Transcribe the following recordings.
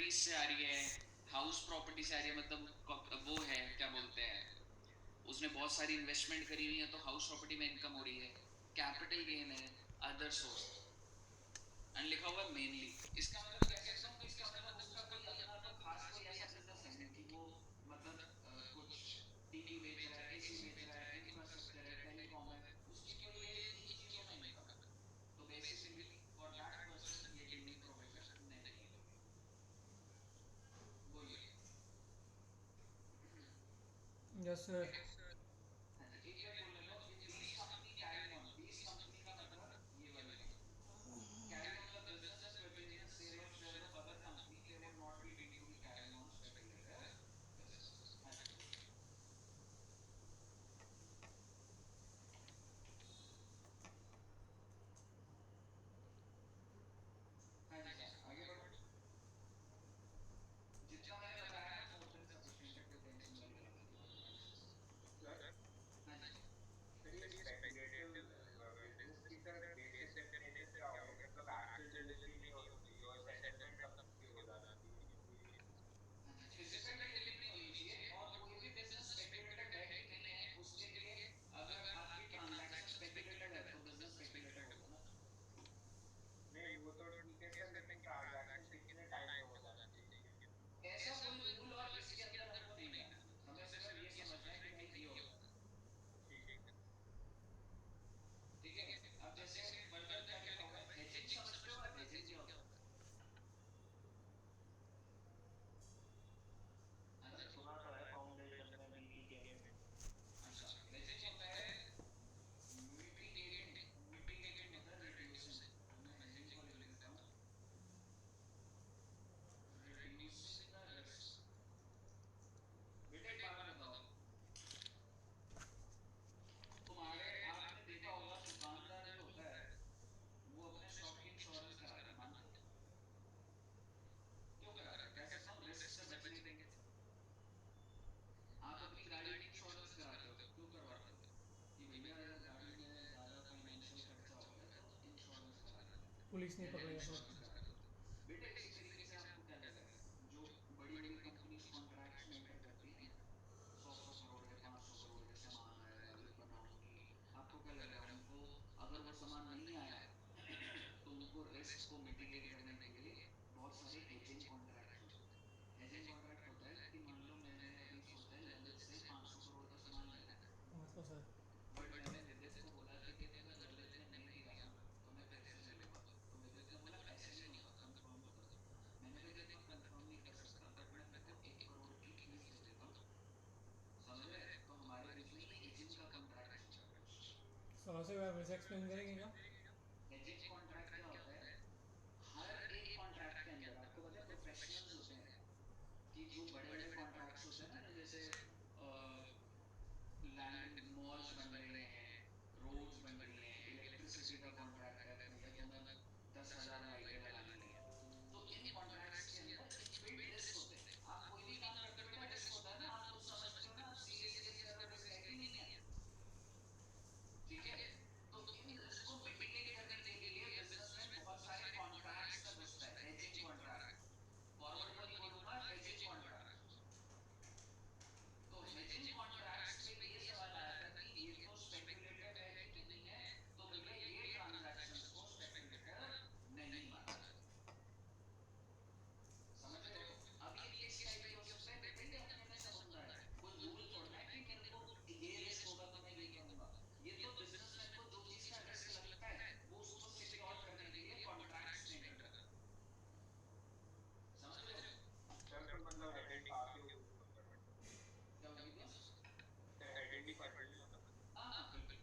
Properties से आ रही है, हाउस प्रॉपर्टी से आ रही है, मतलब वो है क्या बोलते हैं, उसने बहुत सारी इन्वेस्टमेंट करी हुई है तो हाउस प्रॉपर्टी में इनकम हो रही है, कैपिटल गेन है, अदर सोर्स, एंड लिखा हुआ है मेनली। इसका मतलब कह सकता हूँ कि इसका मतलब उसका कोई अपना तो खास कोई ऐसा बिजनेस है नहीं कि वो मतलब कुछ टीवी बेच रहा है, एसी बेच रहा है, इंफ्रास्ट्रक्चर है, टेलीकॉम है, उसकी तो ये तीन चीजों में इनकम है। तो बेसिकली फॉर दैट पर्सन ये डीमिंग प्रोविजन नहीं लगेगी। बोलिए। Yes sir. हाँ जी, एक बार बोल लेना, in these company carrying on, these company का मतलब ये वाली company, carrying on the businesses pertaining to sale of shares of other company, they would not be deemed to be carrying on speculative businesses. हाँ जी बोलिए। हाँ जी sir, आगे बढ़ो। जितना मैंने बताया ना मोर देन सफिशिएंट है, कोई टेंशन वाली बात नहीं है, एनालिसिस। सर हाँ जी। सर ये स्पेकुलेटिव बिजनेस की सर बेसिक डेफिनेशन क्या होगी, मतलब एक्चुअल डिलीवरी नहीं होनी चाहिए और सेटलमेंट कब की हो जानी चाहिए ये। हाँ जी, फिजिकल डिलीवरी होनी चाहिए, और कोई भी बिजनेस स्पेकुलेटिव है कि नहीं है उसके लिए अगर आपकी ट्रांजैक्शन स्पेकुलेटिव है तो बिजनेस स्पेकुलेटिव होगा ना। नहीं वो तो ठीक है सर, लेकिन ट्रांजैक्शन कितने टाइम में हो जानी चाहिए। ऐसा कोई रूल और इसके अंदर हमको नहीं जानना, हमें सिर्फ ये समझना है कि भाई ये होगा। ठीक है। ठीक है। अब जैसे फर्दर क्या लिखा हुआ है, हेजिंग समझते हो आप, हेजिंग क्या होता है? हाँ सर जी। सुना तो है फाउंडेशन में बीपीके में। अच्छा, हेजिंग होता है मिटिगेटिंग, मिटिगेटिंग होता है रिड्यूसिंग, तो मैं हेजिंग को लिख देता हूँ, रिड्यूसिंग द रिस्क। बेटा एक बात बताओ, तुम्हारे आपने देखा होगा दुकानदार जो होता है वो अपने स्टॉक की इंश्योरेंस कराता है, मानते हो? क्यों कराता है? कह सकता हूँ रिस्क से बचने के लिए। आप अपनी गाड़ी की इंश्योरेंस कराते हो, क्यों करवाते हो? कि भैया अगर गाड़ी में ज्यादा फाइनेंशियल खर्चा हो गया तो इंश्योरेंस करा लेते हैं, पुलिस नहीं जनरल पकड़ेगा इंश्योरेंस सर। करा लेते हैं। बेटा इसी तरीके से आपको क्या लग रहा है, जो बड़ी बड़ी कंपनीज कॉन्ट्रैक्ट्स में एंटर करती हैं, 100-100 करोड़ के, 500 करोड़ के सामान आएगा, ये बनाऊंगी, आपको क्या लग रहा है उनको अगर वो सामान नहीं आया तो उनको रिस्क को मिटिगेट करने के लिए बहुत सारे हेजिंग कॉन्ट्रैक्ट होते हैं। हेजिंग कॉन्ट्रैक्ट होता है कि मान लो मैंने अभी सोचा है ललित से 500 करोड़ का सामान लेना है, समझ लो सर। बट मैंने विदित को बोला कि देख अगर ललित ने नहीं दिया ना तो मैं तेरे से ले लूंगा, तो विदित ने बोला ऐसे नहीं होगा, कंफर्म कर दो। मैंने कहा देख मैं कंफर्म नहीं कर सकता बट मैं तेरे को 1 करोड़ की फीस दे देता हूँ, समझ रहे? तो हमारे बीच में ये हेजिंग का कॉन्ट्रैक्ट चल रहा है कुछ। सर से बार फिर से एक्सप्लेन करेंगे क्या? हेजिंग कॉन्ट्रैक्ट क्या होता है, हर एक कॉन्ट्रैक्ट के अंदर आपको पता है प्रोफेशनल्स होते हैं कि जो बड़े बड़े कॉन्ट्रैक्ट्स होते हैं ना, जैसे लैंड मॉल्स बन रहे हैं, रोड्स बन रही हैं, इलेक्ट्रिसिटी का कॉन्ट्रैक्ट है, भैया तुम्हें 10,000 लाइटें लगानी है, तो इन कॉन्ट्रैक्ट्स के अंदर इनबिल्ट रिस्क होते हैं। आप कोई भी काम करते हो बेटा रिस्क होता है ना, आप खुद समझते हो ना, आप सीरियसली इसका तो रिस्क है कि नहीं है? ठीक है। तो इन रिस्क को मिटिगेट करने के लिए बिजनेस में बहुत सारे कॉन्ट्रैक्ट्स का घुसता है, हेजिंग कॉन्ट्रैक्ट, फॉरवर्ड में नहीं बोलूंगा, हेजिंग कॉन्ट्रैक्ट। तो हेजिंग कॉन्ट्रैक्ट्स में ये सवाल आया था कि ये तो स्पेकुलेटिव है कि नहीं है, तो भैया ये ट्रांजैक्शंस को स्पेकुलेटिव नहीं माना जाता, समझ रहे हो? अब ये किस टाइप के हो सकते हैं बेटा, ये अपने में सब होता है, कोई रूल छोड़ना है कि मेरे को ये रिस्क होगा तो मैं ये करूंगा। ये तो बिजनेसमैन को जो चीज का रिस्क लगता है वो उसको सिक्योर करने के लिए कॉन्ट्रैक्ट्स में एंटर करता है, समझ रहे हो? सर तो मतलब हेडेड काफी होगी मतलब। क्या होगी दोस्त? सर हेडेड नहीं पड़ रही मतलब। हाँ हाँ बिल्कुल।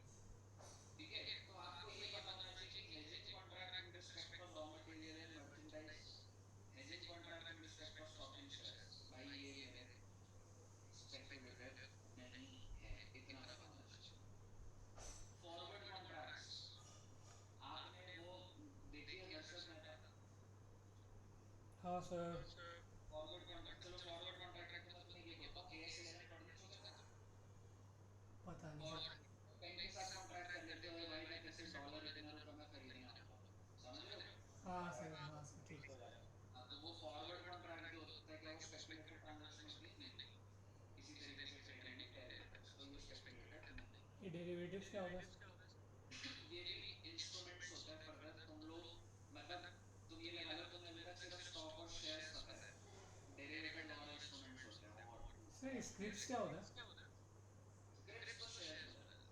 ठीक है, तो आपको ये पता होना चाहिए कि hedging contract in respect of raw material and merchandise, hedging contract in respect of stock and shares, भाई ये मेरे स्पेकुलेटिव नहीं है, इतना पता होना चाहिए। फॉरवर्ड कॉन्ट्रैक्ट्स, आपने वो देखी है दर्शक मेहता? हाँ सर। फॉरवर्ड कॉन्ट्रैक्ट, चलो फॉरवर्ड कॉन्ट्रैक्ट को मैं तुम्हें ये बोलता हूँ AS 11 पढ़ने चलोगे? पता नहीं और सर। बैंक के साथ कॉन्ट्रैक्ट कर लेते हो भाई, मैं तेरे से डॉलर इतने रुपए में खरीदने आऊंगा, समझ रहे हो? हाँ सर, हाँ सर, ठीक। हो जाएगा। हाँ, तो वो फॉरवर्ड कॉन्ट्रैक्ट जो डेरिवेटिव्स क्या होता है? ये भी इंस्ट्रूमेंट्स होता है फर्दर तुम लोग, मतलब तुम ये लगा लो तुम्हें अभी तक सिर्फ स्टॉक और शेयर्स पता है, डेरिवेटिव और इंस्ट्रूमेंट्स होते हैं और सर स्क्रिप्ट्स क्या होता है? स्क्रिप्ट्स तो शेयर्स होता है।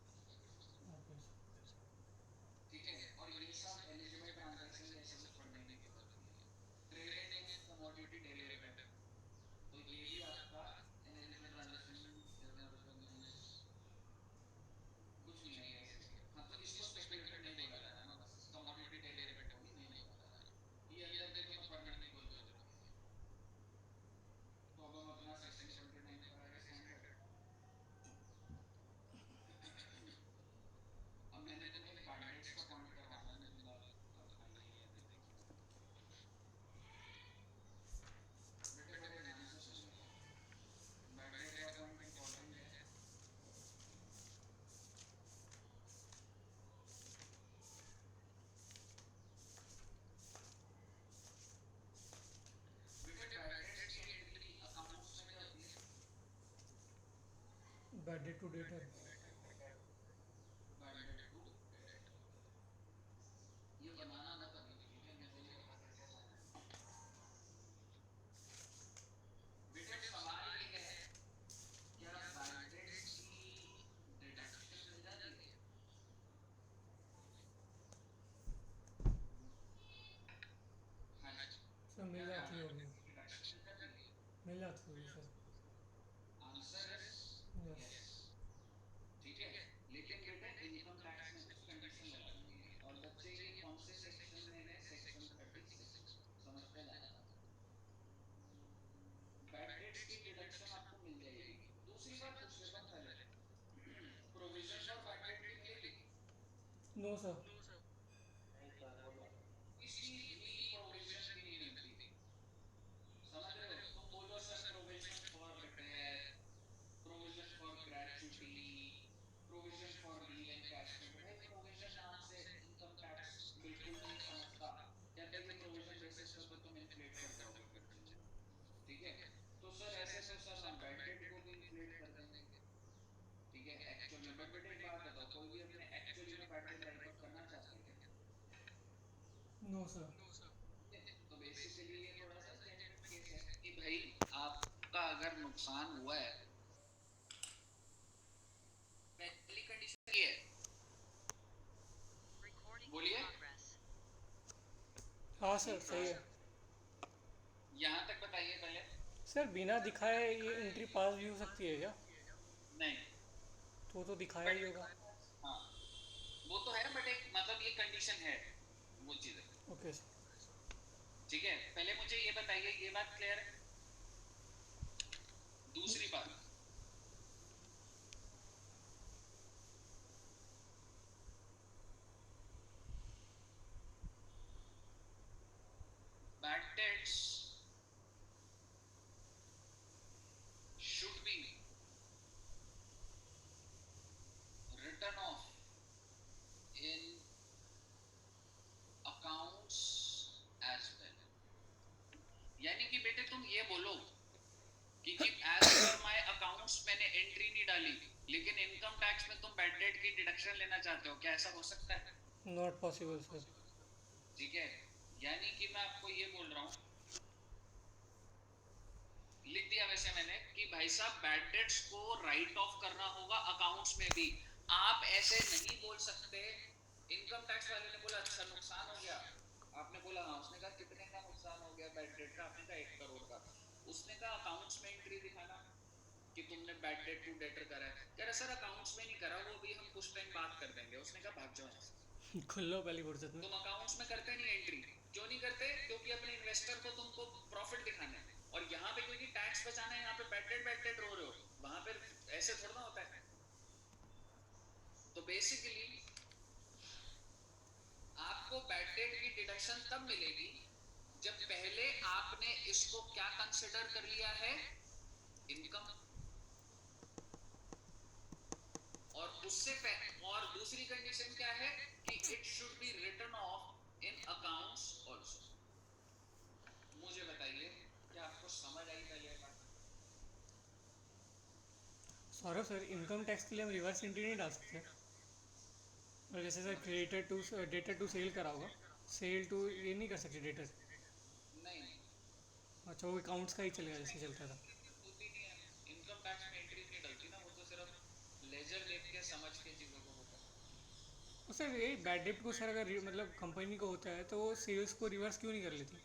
Okay sir. ठीक है, और ये सब एलिजिबल ट्रांजैक्शन जैसे कुछ पढ़ने की जरूरत नहीं है। ट्रेडिंग इन कमोडिटी डेरिवेटिव, तो ये भी आपका एलिजिबल ट्रांजैक्शन मींस कुछ नहीं है ये इसके। हाँ तो इसको स्पेकुलेटिव नहीं बोला जा रहा ना, बस कमोडिटी डेरिवेटिव भी नहीं बोला जा रहा, ये अंदर के तुम्हें पढ़ने की कोई जरूरत नहीं है। तो अब हम अपना सेक्शन 79 पर आगे स्टैंडर्ड। अब मैंने तुम्हें बैंडेड्स का पॉइंट करवाना है, मैं दूंगा अब आइए ये देखिए बेटे, बड़े ध्यान से सुनिए, बैंडेड का पॉइंट इंपॉर्टेंट है। बेटे बैंडेड्स की एंट्री अकाउंट्स में क्या होती है? Bad date to dater. Banded to date, ये बनाना मत अभी, ठीक है, मुझे नहीं पता कैसे बनाना है। बेटे अब सवाल ये है, क्या बैंडेड्स की डिडक्शन मिल जाती है? हाँ जी, सर मिल क्या जाती होगी। बैंडेड्स की डिडक्शन मिल जाती है? मिल जाती होगी sir. Answer is yes. Yes. ठीक है, लेकिन बेटे इनकम टैक्स में कुछ कंडीशन लगानी है, और बच्चे ये कौन से सेक्शन में है? सेक्शन 36, समझते जाना। बैड डेट्स की डिडक्शन आपको मिल जाएगी। दूसरी बात पूछ लेता हूँ पहले, प्रोविजन फॉर बैड डेट की मिलेगी? No sir. नहीं सर, वो नहीं। किसी भी प्रोविजन की नहीं मिलती, समझ रहे हो? तुम बोलो sir provision for repair, provision for gratuity, provision for leave encashment, भाई प्रोविजन नाम से इनकम टैक्स बिल्कुल नहीं समझता, कहते हैं कि प्रोविजन बेसिस पे तो तुम इन्फ्लेट कर जाओगे फिर चीजें। ठीक है, तो सर ऐसे तो सर हम बैड डेट को भी इन्फ्लेट कर देंगे, ठीक है एक्चुअल में। बट बेटे एक बात बताओ, कोई भी अपने एक्चुअली में बैड डेट राइट ऑफ करना चाहता है क्या? No sir. ठीक है, तो बेसिकली ये थोड़ा सा जेन्युइन केस है कि भाई आपका अगर नुकसान हुआ है, पहली कंडीशन ये है, बोलिए। हाँ सर सही है। यहाँ तक बताइए पहले। सर बिना दिखाए ये एंट्री पास भी हो सकती है क्या? नहीं, तो वो तो दिखाया ही बट होगा। हाँ वो तो है, बट एक मतलब ये कंडीशन है वो चीज। Okay sir. ठीक है, पहले मुझे ये बताइए, ये बात क्लियर है? दूसरी बात, bad debts should be written off in accounts as well। यानी कि बेटे तुम ये बोलो कि एज पर माय अकाउंट्स मैंने एंट्री नहीं डाली, लेकिन इनकम टैक्स में तुम बैड डेट की डिडक्शन लेना चाहते हो, क्या ऐसा हो सकता है? Not possible sir. ठीक है, यानी कि मैं आपको ये बोल रहा हूं, लिख दिया वैसे मैंने कि भाई साहब बैड डेट्स को राइट ऑफ करना होगा अकाउंट्स में भी। आप ऐसे नहीं बोल सकते, इनकम टैक्स वाले ने बोला अच्छा नुकसान हो गया, आपने बोला हाँ, उसने कहा कितने का नुकसान हो गया बैड डेट का? आपने कहा 1 करोड़ का। उसने कहा अकाउंट्स में एंट्री दिखाना कि तुमने बैड डेट टू डेटर करा है। कह रहा सर अकाउंट्स में नहीं करा, वो भी हम कुछ टाइम बात कर देंगे। उसने कहा भाग जाओ यहाँ से, खुल लो पहली फुर्सत में। तुम अकाउंट्स में करते नहीं एंट्री। क्यों नहीं करते? क्योंकि अपने इन्वेस्टर को तुमको प्रॉफिट दिखाना है, और यहाँ पे क्योंकि टैक्स बचाना है, यहाँ पे बैड डेट रो रहे हो, वहां पे ऐसे थोड़ा ना होता है। तो बेसिकली आपको बैड डेट की डिडक्शन तब मिलेगी जब पहले आपने इसको क्या कंसिडर कर लिया है? इनकम। और उससे और दूसरी कंडीशन क्या है कि it should be written off in accounts also. मुझे बताइए क्या आपको समझ आई पहले बात? सौरभ सर, इनकम टैक्स के लिए हम रिवर्स एंट्री नहीं डाल सकते? और जैसे सर डेटर टू सेल करा होगा, सेल टू ये नहीं कर सकते डेटर? नहीं नहीं, अच्छा, वो अकाउंट्स का ही चलेगा जैसे चलता था। होती नहीं है, इनकम टैक्स में एंट्री नहीं डलती ना, वो तो सिर्फ लेजर देख के समझ के चीज़ों को वो करते हैं। तो सर ये बैड डेप्ट को सर अगर मतलब कंपनी को होता है तो वो सेल्स को रिवर्स क्यों नहीं कर लेती?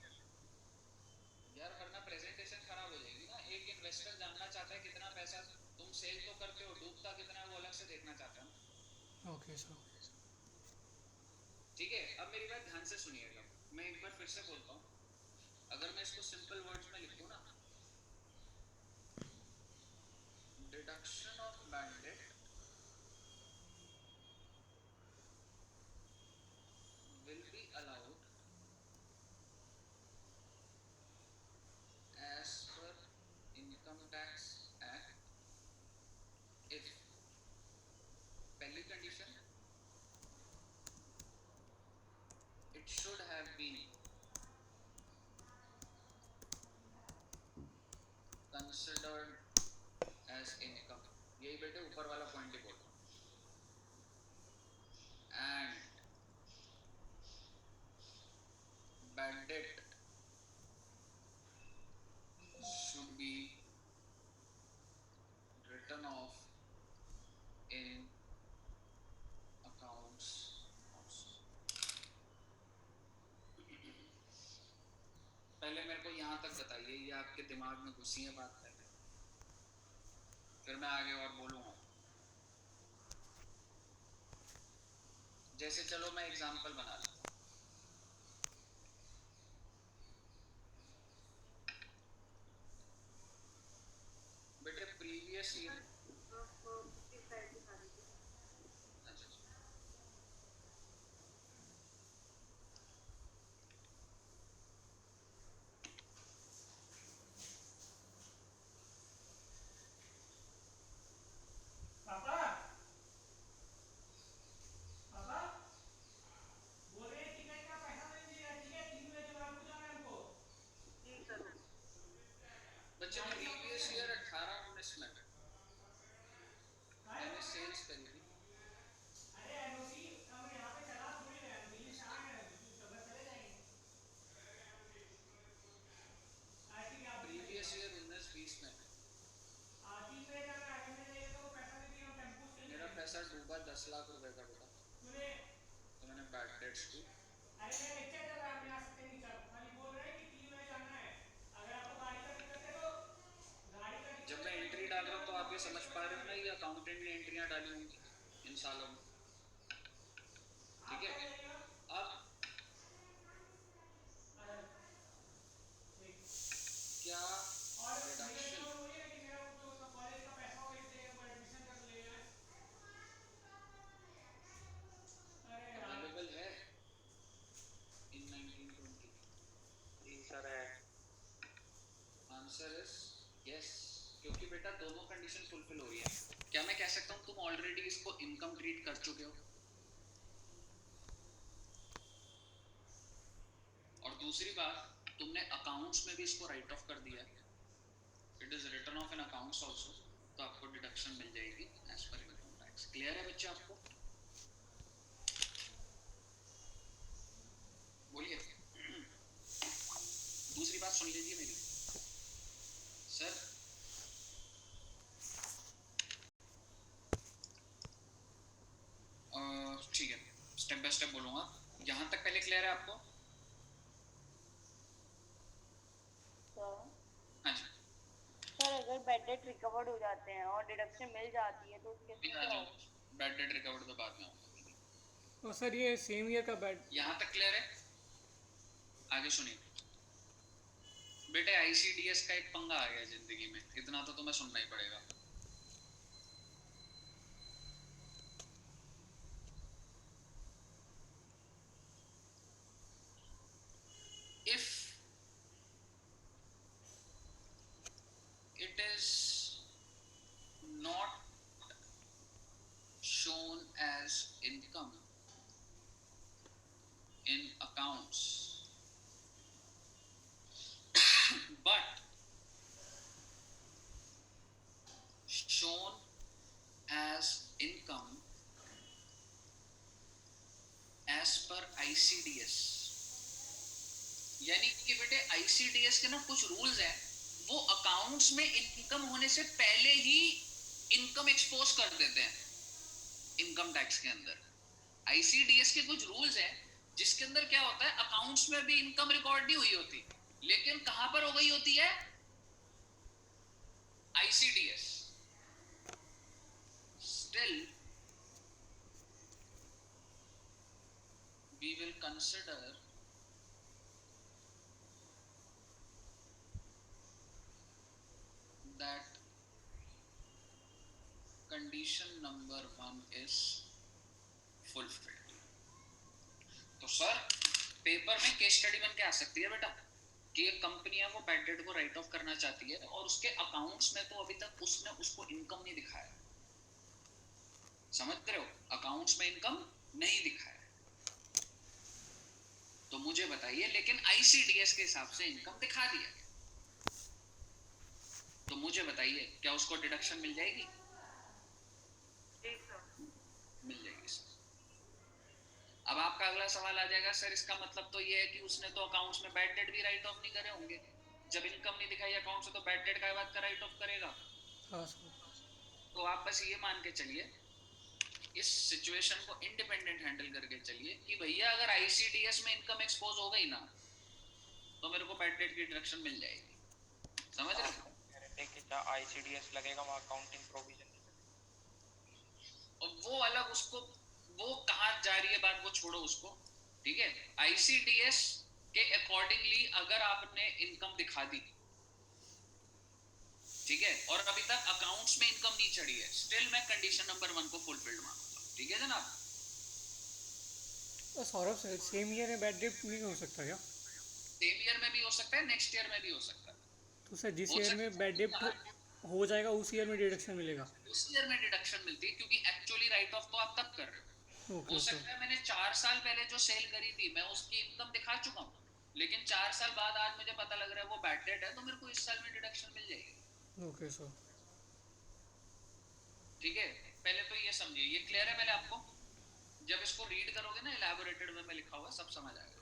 यार वरना प्रेजेंटेशन खराब हो जाएगी ना। एक इन्वेस्टर जानना चाहता है कितना पैसा तुम सेल तो करते हो, डूबता कितना है वो अलग से देखना चाहता है ना। Okay sir. ठीक है, अब मेरी बात ध्यान से सुनिएगा, मैं एक बार फिर से बोलता हूँ। अगर मैं इसको सिंपल वर्ड्स में लिख दूं ना, deduction of bad debt will be allowed as per income tax act if, पहली condition, it should have been considered as income, यही बेटे ऊपर वाला पॉइंट ही बोल रहा हूँ, and bad debt should be written off in accounts also। पहले मेरे को यहाँ तक बताइए, ये आपके दिमाग में घुसी है बात पहले, फिर मैं आगे और बोलूँगा। जैसे चलो मैं एग्जांपल बना लेता हूँ, बेटे प्रीवियस ईयर, पापा, पापा बोल रहे हैं टिकट का पैसा नहीं दिया, ठीक है? 3 बजे जमालपुर जाना है हमको। बच्चे प्रीवियस ईयर 18-19 में काय? मैंने सेल्स करी थी। अरे एनओसी हम यहाँ पे चला थोड़ी ना है, दिल्ली से आ गए, बस चले जाएंगे। ठीक है, आप प्रीवियस ईयर 19-20 में 3 बजे जाना है, अगर नहीं जाइए तो वो पैसा नहीं दिया, हम टेम्पो से मेरा पैसा डूबा 10 लाख रुपए का बेटा, सुने। तो मैंने बैड डेट्स की। अरे मेरा लेक्चर चल रहा है, हम नहीं आ सकते नीचे, खाली बोल रहे हैं कि 3 बजे जाना है। अगर आपको गाड़ी का दिक्कत है तो गाड़ी का जब दिक्कत मैं है तो एंट्री डाल रहा हूँ तो आप ये समझ पा रहे हो ना, ये अकाउंटेंट ने एंट्रियां डाली होंगी इन सालों में, ठीक आप है? कब जाइएगा? अब ठीक। क्या और भैया जी डिडक्शन को बोलिए ना कि मेरा वो जो उसका कॉलेज का पैसा होगा इसलिए हमको एडमिशन कर ले जाए। अरे यार, अवेलेबल है इन 1920? जी सर है। आंसर इज यस, क्योंकि बेटा दोनों कंडीशन फुलफिल हो रही है। क्या मैं कह सकता हूँ तुम ऑलरेडी इसको इनकम ट्रीट कर चुके हो? और दूसरी बात, तुमने अकाउंट्स में भी इसको राइट ऑफ कर दिया है, it is written off in accounts also, तो आपको डिडक्शन मिल जाएगी as per income tax. Clear है बच्चे आपको? बोलिए। दूसरी बात सुन लीजिए मेरी सर, ठीक है, स्टेप बाय स्टेप बोलूंगा। यहाँ तक पहले क्लियर है आपको? हाँ जी, सर अगर बैड डेट रिकवर्ड हो जाते हैं और डिडक्शन मिल जाती है तो उस केस में आ क्या जाऊँ, होगा? बैड डेट रिकवर्ड तो बाद में आऊंगा। तो सर ये सेम ईयर का बैड। यहाँ तक क्लियर है? आगे सुनिए बेटे, आईसीडीएस का एक पंगा आ गया जिंदगी में, इतना तो तुम्हें सुनना ही पड़ेगा। if it is not shown as income in accounts but ICDS, यानी कि बेटे ICDS के ना कुछ रूल्स हैं, वो अकाउंट्स में इनकम होने से पहले ही इनकम एक्सपोज कर देते हैं इनकम टैक्स के अंदर। ICDS के कुछ रूल्स हैं जिसके अंदर क्या होता है, अकाउंट्स में भी इनकम रिकॉर्ड नहीं हुई होती, लेकिन कहां पर हो गई होती है, ICDS। Still we will consider that condition number 1 is fulfilled। तो सर पेपर में केस स्टडी बन के आ सकती है बेटा कि एक कंपनी है वो बैड डेट को राइट ऑफ करना चाहती है और उसके अकाउंट्स में तो अभी तक उसने उसको इनकम नहीं दिखाया, समझ रहे हो, अकाउंट्स में इनकम नहीं दिखाया। तो मुझे बताइए, लेकिन ICDS के हिसाब से इनकम दिखा दिया, तो मुझे बताइए क्या उसको डिडक्शन मिल जाएगी? मिल जाएगी सर। अब आपका अगला सवाल आ जाएगा, सर इसका मतलब तो ये है कि उसने तो अकाउंट्स में बैड डेट भी राइट ऑफ नहीं करे होंगे, जब इनकम नहीं दिखाई अकाउंट से तो बैड डेट का बात का राइट ऑफ करेगा। हाँ सर। तो आप बस ये मान के चलिए, इस सिचुएशन को इंडिपेंडेंट हैंडल करके चलिए कि भैया अगर ICDS में इनकम एक्सपोज हो गई ना तो मेरे को बैड डेट की डिडक्शन मिल जाएगी, समझ रहे हो? ICDS लगेगा वहाँ अकाउंटिंग प्रोविजन, और वो अलग, उसको वो कहाँ जा रही है बात, वो छोड़ो उसको, ठीक है। ICDS के अकॉर्डिंगली अगर आपने इनकम दिखा दी, ठीक है, और अभी तक अकाउंट्स में इनकम नहीं चढ़ी है, स्टिल मैं कंडीशन नंबर 1 को फुलफिल्ड मानूंगा, ठीक है जनाब। सौरभ सर सेम ईयर में बैड डेट नहीं हो सकता क्या? सेम ईयर में भी हो सकता है, नेक्स्ट ईयर में भी हो सकता है। तो सर जिस हो ईयर सकता में बैड डेट हो जाएगा उस ईयर में डिडक्शन मिलेगा? उस ईयर में डिडक्शन मिलती है, क्योंकि एक्चुअली राइट ऑफ तो आप तब कर रहे हो। ओके हो सर। सकता है मैंने 4 साल पहले जो सेल करी थी मैं उसकी इनकम दिखा चुका हूँ, लेकिन 4 साल बाद आज मुझे पता लग रहा है वो बैड डेट है, तो मेरे को इस साल में डिडक्शन मिल जाएगी। Okay sir. ठीक है, पहले तो ये समझिए, ये क्लियर है? पहले आपको जब इसको रीड करोगे ना इलैबोरेटेड वे में लिखा हुआ सब समझ आएगा,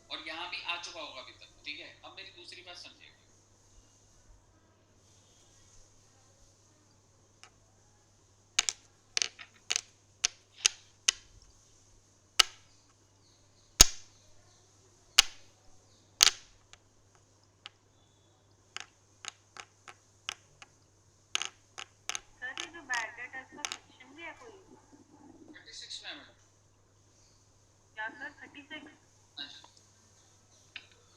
और यहाँ भी आ चुका होगा अभी तक, ठीक है। अब मेरी दूसरी बात समझिएगा, सर ये जो बैड डेट है इसका सेक्शन भी है कोई? 36 में है मैडम। क्या सर 36?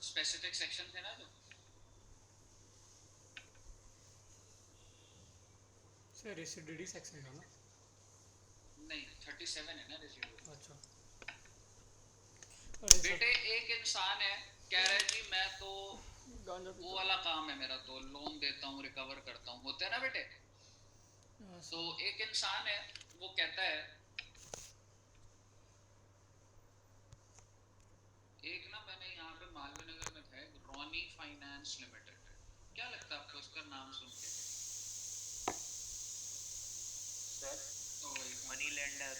स्पेसिफिक सेक्शन थे ना जो। सर रेसिड्यूटी सेक्शन है ना? नहीं 37 है ना रेसिड्यू। अच्छा। अरे सर बेटे एक इंसान है कह रहा है जी मैं तो गांजा वो वाला काम है मेरा, तो लोन देता हूँ रिकवर करता हूँ, होते हैं ना बेटे। हाँ तो सर। एक इंसान है वो कहता है, एक ना मैंने यहाँ पे मालवीय नगर में था एक रॉनी फाइनेंस लिमिटेड, क्या लगता है आपको उसका नाम सुन के? सर तो वही money lender.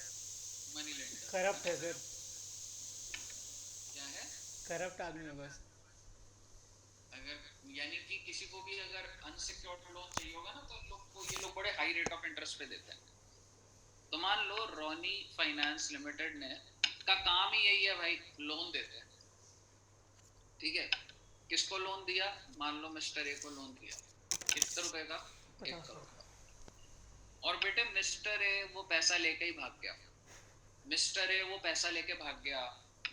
Money lender. Corrupt है सर, क्या है? करप्ट आदमी है बस। अगर यानी कि किसी को भी अगर अनसिक्योर्ड लोन चाहिए होगा ना तो लोग को ये लोग बड़े हाई रेट ऑफ इंटरेस्ट पे देते हैं। तो मान लो रॉनी फाइनेंस लिमिटेड ने का काम ही यही है भाई, लोन देते हैं, ठीक है। किसको लोन दिया? मान लो मिस्टर ए को लोन दिया, कितने रुपए का? 1 करोड़ का। और बेटे मिस्टर ए वो पैसा लेके ही भाग गया, मिस्टर ए वो पैसा लेके भाग गया।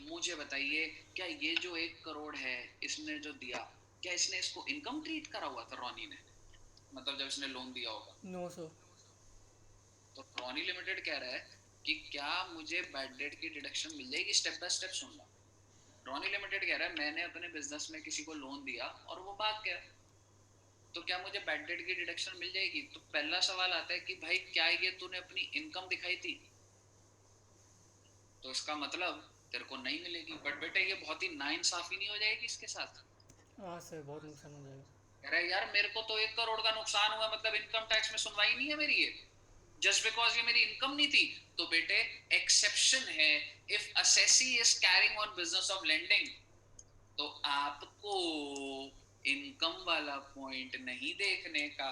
मुझे बताइए क्या ये जो 1 करोड़ है इसने जो दिया, क्या इसने इसको इनकम ट्रीट करा हुआ था रॉनी ने, मतलब जब इसने लोन दिया होगा? No sir. तो रॉनी लिमिटेड कह रहा है कि क्या मुझे बैड डेट की डिडक्शन मिल जाएगी? स्टेप बाय स्टेप सुनना। रॉनी लिमिटेड कह रहा है मैंने अपने बिजनेस में किसी को लोन दिया और वो भाग गया, तो क्या मुझे बैड डेट की डिडक्शन मिल जाएगी? तो पहला सवाल आता है कि भाई क्या ये तूने अपनी इनकम दिखाई थी? तो इसका मतलब तेरे को नहीं मिलेगी। बट बेटे ये बहुत ही नाइंसाफी नहीं हो जाएगी इसके साथ? हाँ सर बहुत नुकसान हो जाएगा। कह रहा है यार मेरे को तो 1 करोड़ का नुकसान हुआ, मतलब इनकम टैक्स में सुनवाई नहीं है मेरी, ये जस्ट बिकॉज ये मेरी इनकम नहीं थी। तो बेटे एक्सेप्शन है, if assessee is carrying on business of lending, तो आपको इनकम वाला पॉइंट नहीं देखने का,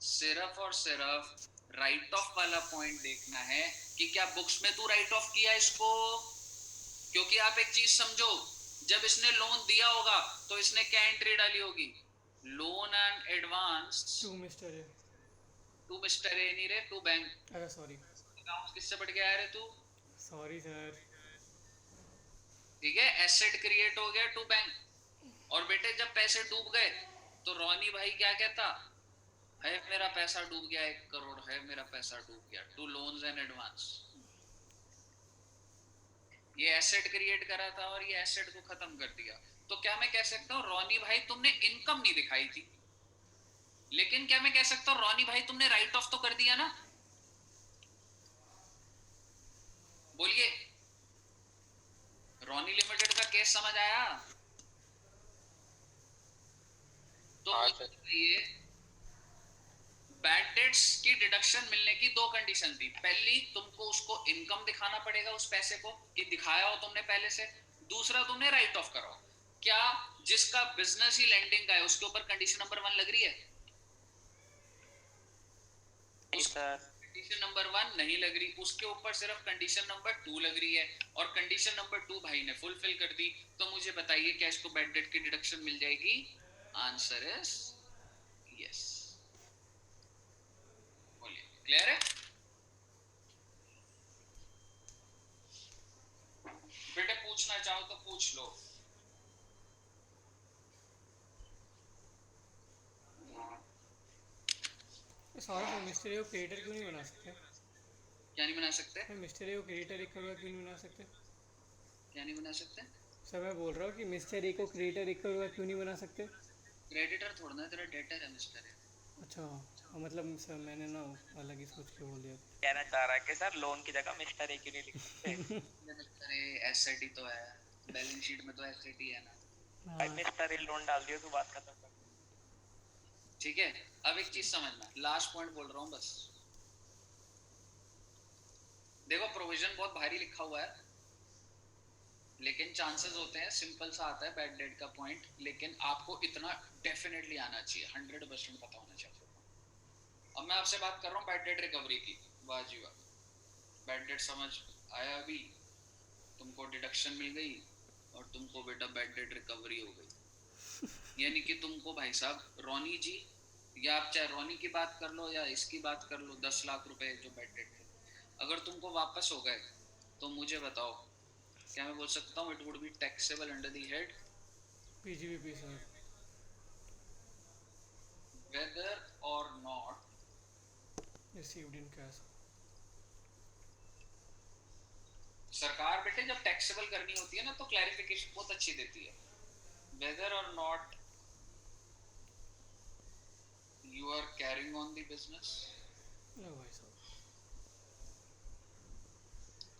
सिर्फ और सिर्फ राइट ऑफ वाला पॉइंट देखना है कि क्या बुक्स में तू राइट ऑफ किया इसको। क्योंकि आप एक चीज समझो, जब इसने लोन दिया होगा तो इसने क्या एंट्री डाली होगी, loan and advance to mister A. To mister A नहीं रे, टू बैंक। अरे सॉरी अकाउंट किससे बढ़ के आया रे तू। Sorry sir. ठीक है, एसेट क्रिएट हो गया टू बैंक। और बेटे जब पैसे डूब गए तो रॉनी भाई क्या कहता है, मेरा पैसा डूब गया 1 करोड़ है, मेरा पैसा डूब गया, टू लोन्स एंड एडवांस। ये एसेट क्रिएट करा था और ये एसेट को खत्म कर दिया। तो क्या मैं कह सकता हूँ रॉनी भाई तुमने इनकम नहीं दिखाई थी, लेकिन क्या मैं कह सकता हूँ रॉनी भाई तुमने राइट ऑफ तो कर दिया ना। बोलिए, रॉनी लिमिटेड का केस समझ आया। तो ये बैड डेट्स की डिडक्शन मिलने की 2 कंडीशन थी। पहली, तुमको उसको इनकम दिखाना पड़ेगा उस पैसे को कि दिखाया हो तुमने पहले से। दूसरा, तुमने राइट ऑफ कराओ। क्या जिसका बिजनेस ही लेंडिंग का है उसके ऊपर कंडीशन नंबर 1 लग रही है? कंडीशन नंबर 1 नहीं लग रही, उसके ऊपर सिर्फ कंडीशन नंबर 2 लग रही है, और कंडीशन नंबर 2 भाई ने फुलफिल कर दी। तो मुझे बताइए क्या इसको बैड डेट की डिडक्शन मिल जाएगी? Answer is yes. बोलिए, क्लियर है बेटे? पूछना चाहो तो पूछ लो। सौरभ मिस्टर ए को क्रिएटर क्यों नहीं बना सकते? क्या नहीं बना सकते? मिस्टर ए को क्रिएटर एक करोड़ क्यों नहीं बना सकते? क्या नहीं बना सकते? सर मैं बोल रहा हूँ कि मिस्टर ए को क्रिएटर एक करोड़ क्यों नहीं बना सकते? क्रेडिटर थोड़ा ना, तेरा डेटर है मिस्टर है। अच्छा मतलब सर मैंने ना अलग ही सोच के बोल दिया। कहना चाह रहा है कि सर लोन की जगह मिस्टर ए क्यों नहीं लिख सकते? मिस्टर ए एसेट ही तो है, बैलेंस शीट में तो एसेट ही है ना। भाई मिस्टर ए लोन डाल दियो तो बात खत्म कर। ठीक है, अब एक चीज समझना, लास्ट पॉइंट बोल रहा हूँ बस। देखो प्रोविजन बहुत भारी लिखा हुआ है, लेकिन चांसेस होते हैं सिंपल सा आता है बैड डेट का पॉइंट, लेकिन आपको इतना डेफिनेटली आना चाहिए, 100% पता होना चाहिए। अब मैं आपसे बात कर रहा हूँ बैड डेट रिकवरी की। वाह जी वाह, बैड डेट समझ आया अभी? तुमको डिडक्शन मिल गई और तुमको बेटा बैड डेट रिकवरी हो गई। यानी कि तुमको भाई साहब रॉनी जी, या आप चाहे रॉनी की बात कर लो या इसकी बात कर लो, 10 लाख रुपए जो बैड डेट थे, अगर तुमको वापस हो गए तो मुझे बताओ क्या मैं बोल सकता हूँ it would be taxable under the head PGBP sir. Whether or not received in cash. सरकार बेटे जब टैक्सेबल करनी होती है ना तो क्लैरिफिकेशन बहुत अच्छी देती है, whether or not you are carrying on the business. भाई साहब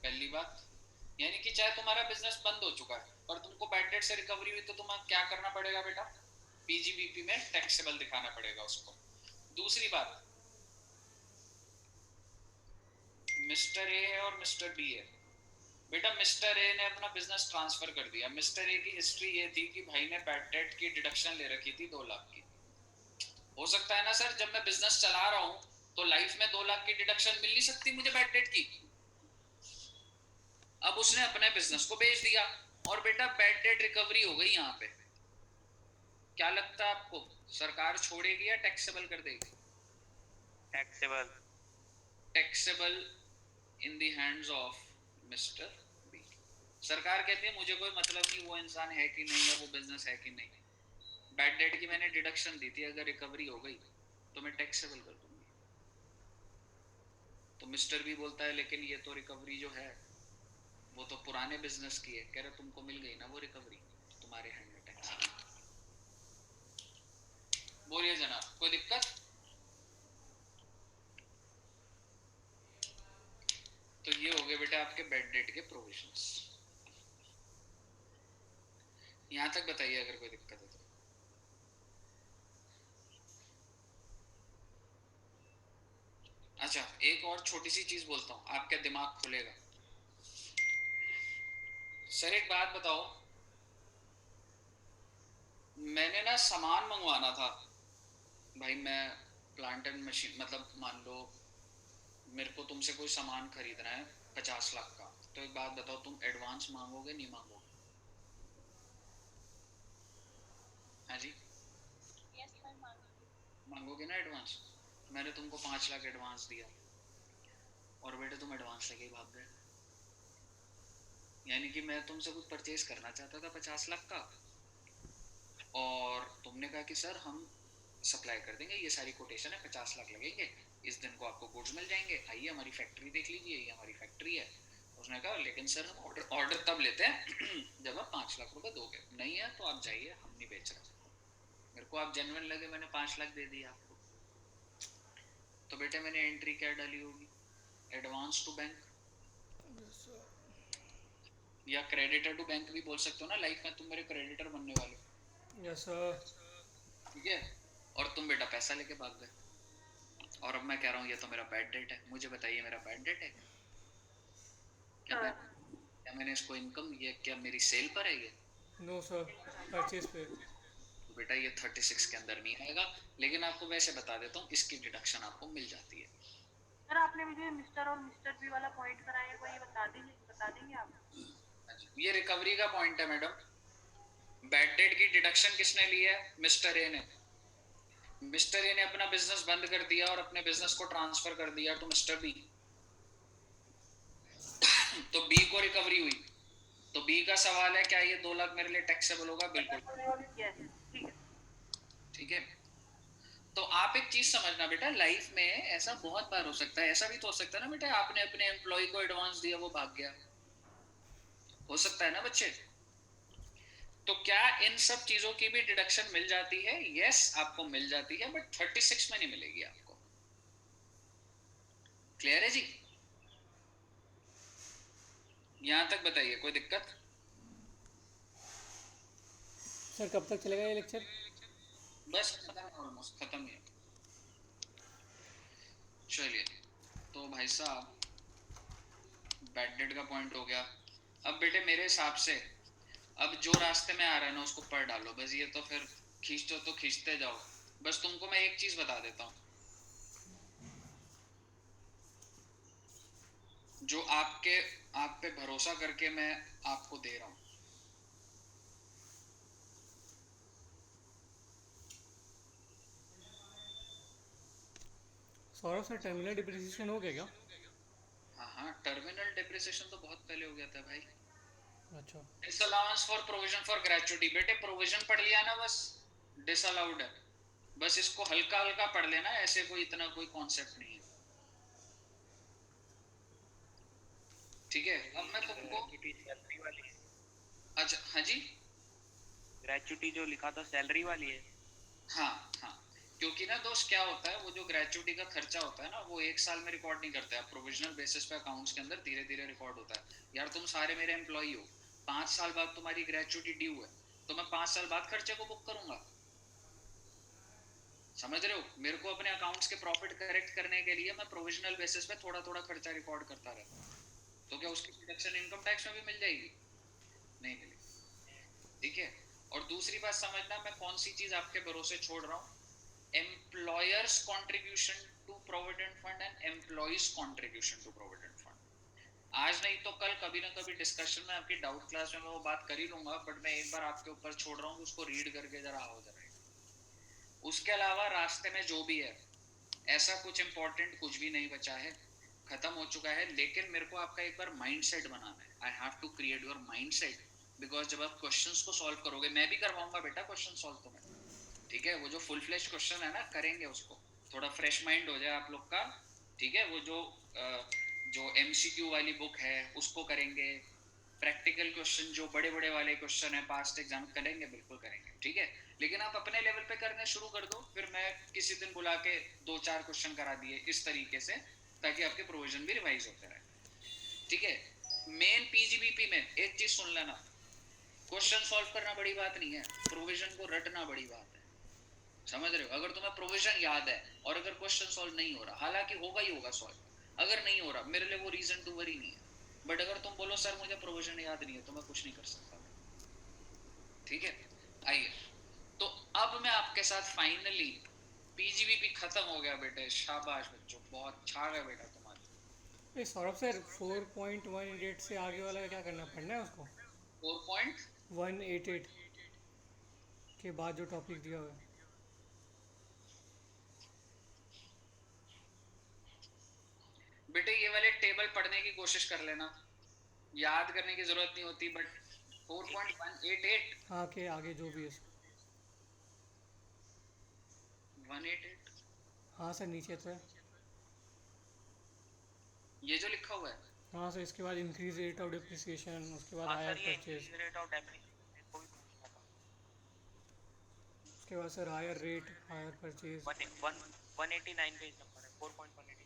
पहली बात, यानी कि चाहे तुम्हारा बिजनेस बंद हो चुका है और तुमको बैड डेट से रिकवरी हुई तो तुम्हें क्या करना पड़ेगा बेटा? पीजीबीपी में टैक्सेबल दिखाना पड़ेगा उसको। दूसरी बात, मिस्टर ए है और मिस्टर बी है। बेटा मिस्टर ए ने अपना बिजनेस ट्रांसफर कर दिया। मिस्टर ए की हिस्ट्री ये थी कि भाई ने बैड डेट की डिडक्शन ले रखी थी 2 लाख की। हो सकता है ना सर, जब मैं बिजनेस चला रहा हूं तो लाइफ में 2 लाख की डिडक्शन मिल नहीं सकती मुझे बैड डेट की। अब उसने अपने बिजनेस को बेच दिया और बेटा बैड डेट रिकवरी हो गई। यहाँ पे क्या लगता है आपको, सरकार छोड़ेगी या टैक्सेबल कर देगी? Taxable. Taxable in the hands of mister B. सरकार कहती है मुझे कोई मतलब नहीं वो इंसान है कि नहीं है, वो बिजनेस है कि नहीं, बैड डेट की मैंने डिडक्शन दी थी, अगर रिकवरी हो गई तो मैं टैक्सेबल कर दूंगी। तो मिस्टर बी बोलता है लेकिन ये तो रिकवरी जो है वो तो पुराने बिजनेस की है। कह रहे तुमको मिल गई ना वो रिकवरी, तुम्हारे हैंड में टैक्स। बोलिए जनाब, कोई दिक्कत? तो ये हो गए बेटा आपके बैड डेट के प्रोविजंस। यहां तक बताइए अगर कोई दिक्कत है तो। अच्छा, एक और छोटी सी चीज बोलता हूँ, आपका दिमाग खुलेगा। सर एक बात बताओ, मैंने ना सामान मंगवाना था भाई। मैं प्लांट एंड मशीन, मतलब मान लो मेरे को तुमसे कोई सामान खरीदना है 50 लाख का, तो एक बात बताओ, तुम एडवांस मांगोगे नहीं मांगोगे? हाँ जी, मांगोगे ना एडवांस। मैंने तुमको 5 लाख एडवांस दिया और बेटे तुम एडवांस लेके ही भाग गए। यानी कि मैं तुमसे कुछ परचेज करना चाहता था 50 लाख का, और तुमने कहा कि सर हम सप्लाई कर देंगे, ये सारी कोटेशन है, 50 लाख लगेंगे, इस दिन को आपको गुड्स मिल जाएंगे, आइए हमारी फैक्ट्री देख लीजिए, ये हमारी फैक्ट्री है। उसने कहा लेकिन सर हम ऑर्डर तब लेते हैं जब आप 5 लाख रुपए दोगे, नहीं है तो आप जाइए, हम नहीं बेच रहे। मेरे को आप जेन्युइन लगे, मैंने 5 लाख दे दिया आपको। तो बेटे मैंने एंट्री क्या डाली होगी? एडवांस टू बैंक, या क्रेडिटर टू बैंक भी बोल सकते हो ना, लाइफ में तुम मेरे क्रेडिटर बनने वाले हो, यस सर। ठीक है। और तुम बेटा पैसा लेके भाग गए, और अब मैं कह रहा हूँ ये तो मेरा बैड डेट है। मुझे बताइए मेरा बैड डेट है क्या मैंने इसको इनकम, ये क्या मेरी सेल पर है ये? नो सर, परचेज पे। तो बेटा ये 36 के अंदर नहीं आएगा, लेकिन आपको वैसे बता देता हूँ, इसकी डिडक्शन आपको मिल जाती है। सर आपने मुझे मिस्टर और मिस्टर बी वाला पॉइंट कराया है, वो ये बता देंगे आप? ये रिकवरी का पॉइंट है मैडम। बैड डेट की डिडक्शन किसने ली है? मिस्टर ए ने। मिस्टर ए ने अपना बिजनेस बंद कर दिया और अपने बिजनेस को ट्रांसफर कर दिया टू मिस्टर बी, तो बी को रिकवरी हुई। तो बी का सवाल है क्या ये 2 लाख मेरे लिए टैक्सेबल होगा? बिल्कुल, यस, ठीक है। ठीक है। तो आप एक चीज समझना बेटा, लाइफ में ऐसा बहुत बार हो सकता है, ऐसा भी तो हो सकता है ना बेटा, आपने अपने एम्प्लॉय को एडवांस दिया, वो भाग गया, हो सकता है ना बच्चे। तो क्या इन सब चीजों की भी डिडक्शन मिल जाती है? यस, आपको मिल जाती है, बट 36 में नहीं मिलेगी आपको। क्लियर है जी? यहां तक बताइए, कोई दिक्कत? सर कब तक चलेगा ये लेक्चर? बस खत्म, ऑलमोस्ट खत्म ही है। चलिए, तो भाई साहब बैड डेट का पॉइंट हो गया। अब बेटे मेरे हिसाब से अब जो रास्ते में आ रहा है ना उसको पढ़ डालो बस, ये तो फिर खींचो तो खींचते जाओ। बस तुमको मैं एक चीज बता देता हूँ, जो आप पे भरोसा करके मैं आपको दे रहा हूँ। सौरभ सर, टर्मिनल डिप्रिसिएशन हो गया क्या? हाँ हाँ, टर्मिनल डिप्रिसिएशन तो बहुत पहले हो गया था भाई। अच्छा। Disallowance for provision for gratuity, बेटे प्रोविजन पढ़ लिया ना, बस डिसअलाउड है, बस इसको हल्का हल्का पढ़ लेना, ऐसे कोई इतना कोई कॉन्सेप्ट नहीं है, ठीक है। अब मैं तुमको, सैलरी वाली है। अच्छा हाँ जी, ग्रेचुटी जो लिखा था सैलरी वाली है। हाँ हाँ, क्योंकि ना दोस्त क्या होता है, वो जो ग्रेचुइटी का खर्चा होता है ना, वो एक साल में रिकॉर्ड नहीं करते हैं, प्रोविजनल बेसिस पे अकाउंट्स के अंदर धीरे धीरे रिकॉर्ड होता है। यार तुम सारे मेरे एम्प्लॉई हो, 5 साल बाद तुम्हारी ग्रेचुइटी ड्यू है, तो मैं 5 साल बाद खर्चे को बुक करूंगा, समझ रहे हो? मेरे को अपने अकाउंट्स के प्रॉफिट करेक्ट करने के लिए मैं प्रोविजनल बेसिस पे थोड़ा थोड़ा खर्चा रिकॉर्ड करता रहता हूँ। तो क्या उसकी डिडक्शन इनकम टैक्स में भी मिल जाएगी? नहीं मिलेगी, ठीक है। और दूसरी बात समझना, मैं कौन सी चीज आपके भरोसे छोड़ रहा हूँ, employer's contribution to provident fund and employees' contribution to provident fund. आज नहीं तो कल कभी ना कभी डिस्कशन में आपकी डाउट क्लास में मैं वो बात कर ही लूंगा, बट मैं एक बार आपके ऊपर छोड़ रहा हूँ, उसको रीड करके जरा आओ जरा। उसके अलावा रास्ते में जो भी है, ऐसा कुछ इंपॉर्टेंट कुछ भी नहीं बचा है, खत्म हो चुका है। लेकिन मेरे को आपका एक बार माइंडसेट बनाना है, I have to create your mindset, because जब आप क्वेश्चंस को सॉल्व करोगे, मैं भी करवाऊंगा बेटा क्वेश्चन सॉल्व तो मैं, ठीक है। वो जो फुल फ्लेश क्वेश्चन है ना, करेंगे उसको, थोड़ा फ्रेश माइंड हो जाए आप लोग का, ठीक है। वो जो एमसीक्यू वाली बुक है उसको करेंगे, प्रैक्टिकल क्वेश्चन जो बड़े बड़े वाले क्वेश्चन है पास्ट एग्जाम करेंगे, बिल्कुल करेंगे, ठीक है। लेकिन आप अपने लेवल पे करने शुरू कर दो, फिर मैं किसी दिन बुला के 2-4 क्वेश्चन करा दिए इस तरीके से, ताकि आपके प्रोविजन भी रिवाइज होते रहे, ठीक है। मेन पीजीबीपी में एक चीज सुन लेना, क्वेश्चन सॉल्व करना बड़ी बात नहीं है, प्रोविजन को रटना बड़ी बात है। समझ रहे हो? अगर तुम्हें प्रोविजन याद है और अगर क्वेश्चन सॉल्व नहीं हो रहा, हालांकि होगा ही होगा सॉल्व, अगर नहीं हो रहा मेरे लिए वो रीजन टू वरी नहीं है। बट अगर तुम बोलो सर मुझे प्रोविजन याद नहीं है, तो मैं कुछ नहीं कर सकता। ठीक है, आइए, तो अब मैं आपके साथ फाइनली, पीजीबीपी खत्म हो गया बेटे, शाबाश बच्चों, बहुत छा गए बेटा तुम्हारे। ये सौरभ सर 4.188 से आगे वाला का क्या करना पड़ना है उसको? 4 188 के बाद जो टॉपिक दिया हुआ है। बेटे ये वाले टेबल पढ़ने की कोशिश कर लेना, याद करने की जरूरत नहीं होती, बट 4.188 हाँ के आगे जो भी है। 188 हाँ सर नीचे तो है। ये जो लिखा हुआ है, हाँ सर इसके बाद इंक्रीज रेट ऑफ डिप्रिसिएशन, उसके बाद हाँ हायर सर, ये purchase, increase rate of depreciation मेरे को भी पूछना था। उसके बाद sir higher rate, higher purchase. 189 page number है, 4.189।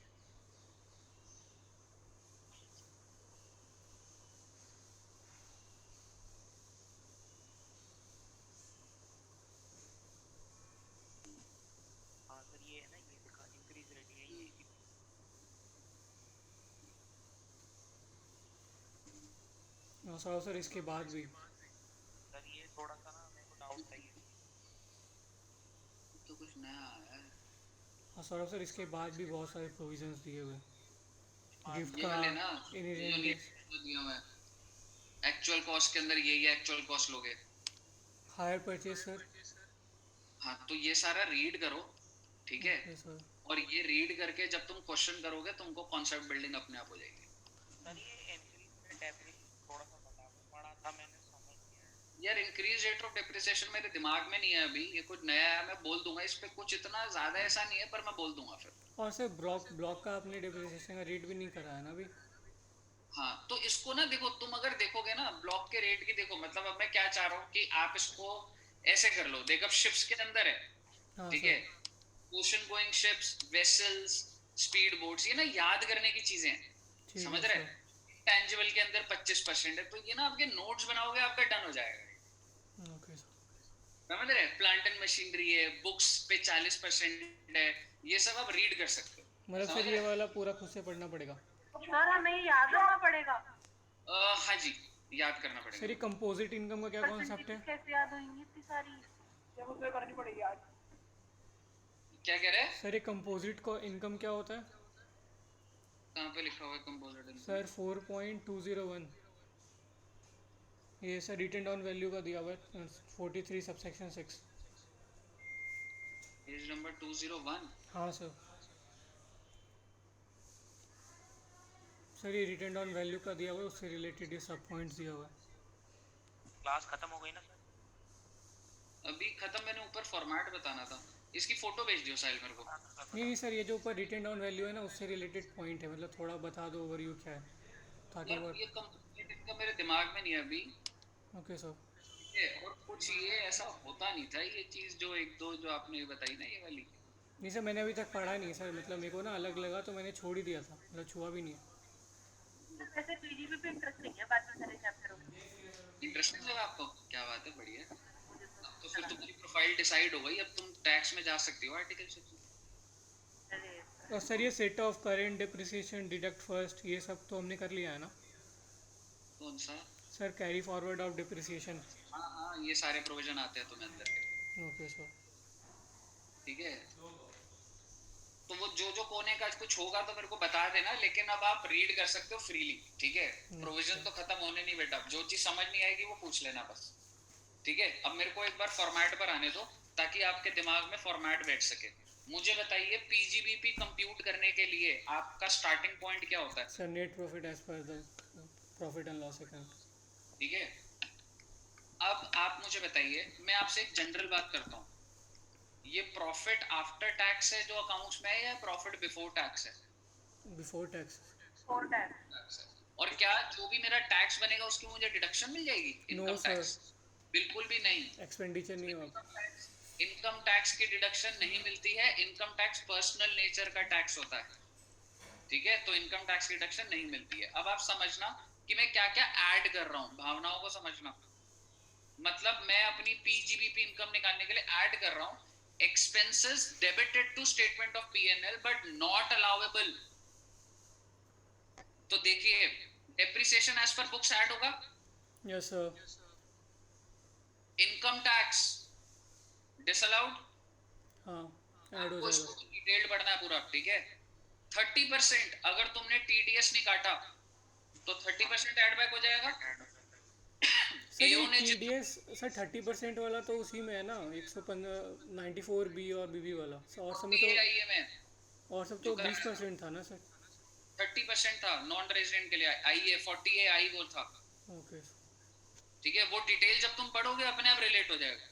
हाँ सर ये है ना, ये लिखा इंक्रीज रेट, ये हाँ सौरभ सर इसके बाद भी। सर ये थोड़ा सा ना मेरे को डाउट था ये। तो कुछ नया आया है। हाँ सौरभ सर इसके बाद भी बहुत सारे प्रोविजंस दिए हुए हैं। गिफ्ट ये का वाले ना, ये जो इनहेरिटेंस, दिया हुआ है एक्चुअल कॉस्ट के अंदर, ये एक्चुअल कॉस्ट लोगे। Hire purchase sir. हाँ, तो ये सारा रीड करो, ठीक है, ओके सर। और ये रीड करके जब तुम क्वेश्चन करोगे तुमको कॉन्सेप्ट बिल्डिंग अपने आप हो जाएगी। सर ये इंक्रीज रेट डेप्रिसिएशन थोड़ा सा बता दो, पढ़ा था मैंने, समझ नहीं आया। यार इंक्रीज रेट ऑफ डेप्रिसिएशन मेरे दिमाग में नहीं है अभी, ये कुछ नया है, मैं बोल दूंगा, इस पे कुछ इतना ज्यादा ऐसा नहीं है, पर मैं बोल दूंगा फिर। और सर ब्लॉक का आपने डिप्रिसिएशन का रेट भी नहीं कराया ना अभी? हाँ, तो इसको ना देखो, तुम अगर देखोगे ना ब्लॉक के रेट की, देखो मतलब अब मैं क्या चाह रहा हूँ कि आप इसको ऐसे कर लो, देख अब शिप्स के अंदर है, हाँ ठीक सर। है, ocean going ships, vessels, speed boats, ये ना याद करने की चीजें हैं, ठीक समझ है रहे? सर। टेंजिबल के अंदर 25% है, तो ये ना आपके नोट्स बनाओगे आपका डन हो जाएगा। Okay sir. समझ रहे? प्लांट एंड मशीनरी है, बुक्स पे 40% है, ये सब आप रीड कर सकते हो। मतलब समझ सर ये रहे? वाला पूरा खुद से पढ़ना पड़ेगा? सर हमें ये याद रखना पड़ेगा। हाँ जी, याद करना सर ये पड़ेगा। कंपोजिट इनकम का क्या कॉन्सेप्ट है? कैसे याद होंगी इतनी सारी? जब उसे करनी पड़ेगी आज। क्या कह रहे हैं? सर ये कंपोजिट को इनकम क्या होता है? कहाँ पे लिखा हुआ है कंपोजिट इनकम? सर 4.201, ये सर रिटर्न ऑन वैल्यू का दिया हुआ है 43 सबसेक्शन 6। Page number 201। हाँ सर। सर ये रिटर्न ऑन वैल्यू का दिया हुआ है, उससे रिलेटेड ये सब पॉइंट्स दिया हुआ है। क्लास खत्म हो गई ना सर? अभी खत्म, मैंने ऊपर फॉर्मेट बताना था, इसकी फोटो भेज दियो साहिल मेरे को। नहीं सर ये जो ऊपर रिटर्न ऑन वैल्यू है ना, उससे रिलेटेड पॉइंट है, मतलब थोड़ा बता दो ओवरव्यू क्या है, ताकि यार वो। ये कंपोजिट इनकम मेरे दिमाग में नहीं है अभी, ओके सर। ठीक है, और कुछ ये ऐसा होता नहीं था, ये चीज जो एक दो जो आपने बताई ना ये वाली, नहीं सर मैंने अभी तक पढ़ा नहीं सर, मतलब मेरे को ना अलग लगा तो मैंने छोड़ ही दिया था, मतलब छुआ भी नहीं है। वैसे पीजीबी पे इंटरेस्टिंग है बाकी सारे चैप्टरों में। इंटरेस्टिंग लगा आपको? क्या बात है, बढ़िया। अब तो फिर तुम्हारी प्रोफाइल डिसाइड हो गई, अब तुम टैक्स में जा सकती हो आर्टिकल से। और सर ये set of current depreciation deduct first, ये सब तो हमने कर लिया है ना? कौन सा? Sir carry forward of depreciation. हाँ हाँ, ये सारे प्रोविजन आते हैं तुम्हें अंदर के, ओके सर। ठीक है, तो वो जो कोने का कुछ होगा तो मेरे को बता देना, लेकिन अब आप रीड कर सकते हो फ्रीली, ठीक है, प्रोविजन तो खत्म होने नहीं बेटा, जो चीज समझ नहीं आएगी वो पूछ लेना बस, ठीक है। अब मेरे को एक बार फॉर्मेट पर आने दो ताकि आपके दिमाग में फॉर्मेट बैठ सके। मुझे बताइए पीजीबीपी कंप्यूट करने के लिए आपका स्टार्टिंग पॉइंट क्या होता है? Sir net profit as per the profit and loss account. ठीक है, अब आप मुझे बताइए, मैं आपसे एक जनरल बात करता हूँ, ये प्रॉफिट आफ्टर टैक्स है जो अकाउंट्स में है, या प्रॉफिट बिफोर टैक्स है? Before tax. Four tax. Tax है। और क्या जो भी मेरा टैक्स बनेगा उसकी मुझे डिडक्शन मिल जाएगी? No income sir, tax? बिल्कुल भी नहीं, एक्सपेंडिचर नहीं होगा। इनकम टैक्स की डिडक्शन नहीं मिलती है, इनकम टैक्स पर्सनल नेचर का टैक्स होता है, ठीक है, तो इनकम टैक्स की डिडक्शन नहीं मिलती है। अब आप समझना कि मैं क्या क्या ऐड कर रहा हूँ, भावनाओं को समझना, मतलब मैं अपनी पीजीबीपी इनकम निकालने के लिए ऐड कर रहा हूँ expenses debited to statement of P&L but not allowable. तो देखिए depreciation as per books add होगा, yes sir, income tax disallowed, हाँ ऐड हो आपको जाएगा। इसको डिटेल्ड पढ़ना है पूरा, ठीक है। 30% अगर तुमने TDS नहीं काटा तो 30% एड बैक हो जाएगा। सर ये AO ने TDS सर 30% वाला तो उसी में है ना, 194B और BB वाला, और सब में तो, आईए में और सब तो 20% था ना सर। 30% था नॉन रेजिडेंट के लिए, आईए 40A आई वो था, ओके ठीक है। वो डिटेल जब तुम पढ़ोगे अपने आप रिलेट हो जाएगा।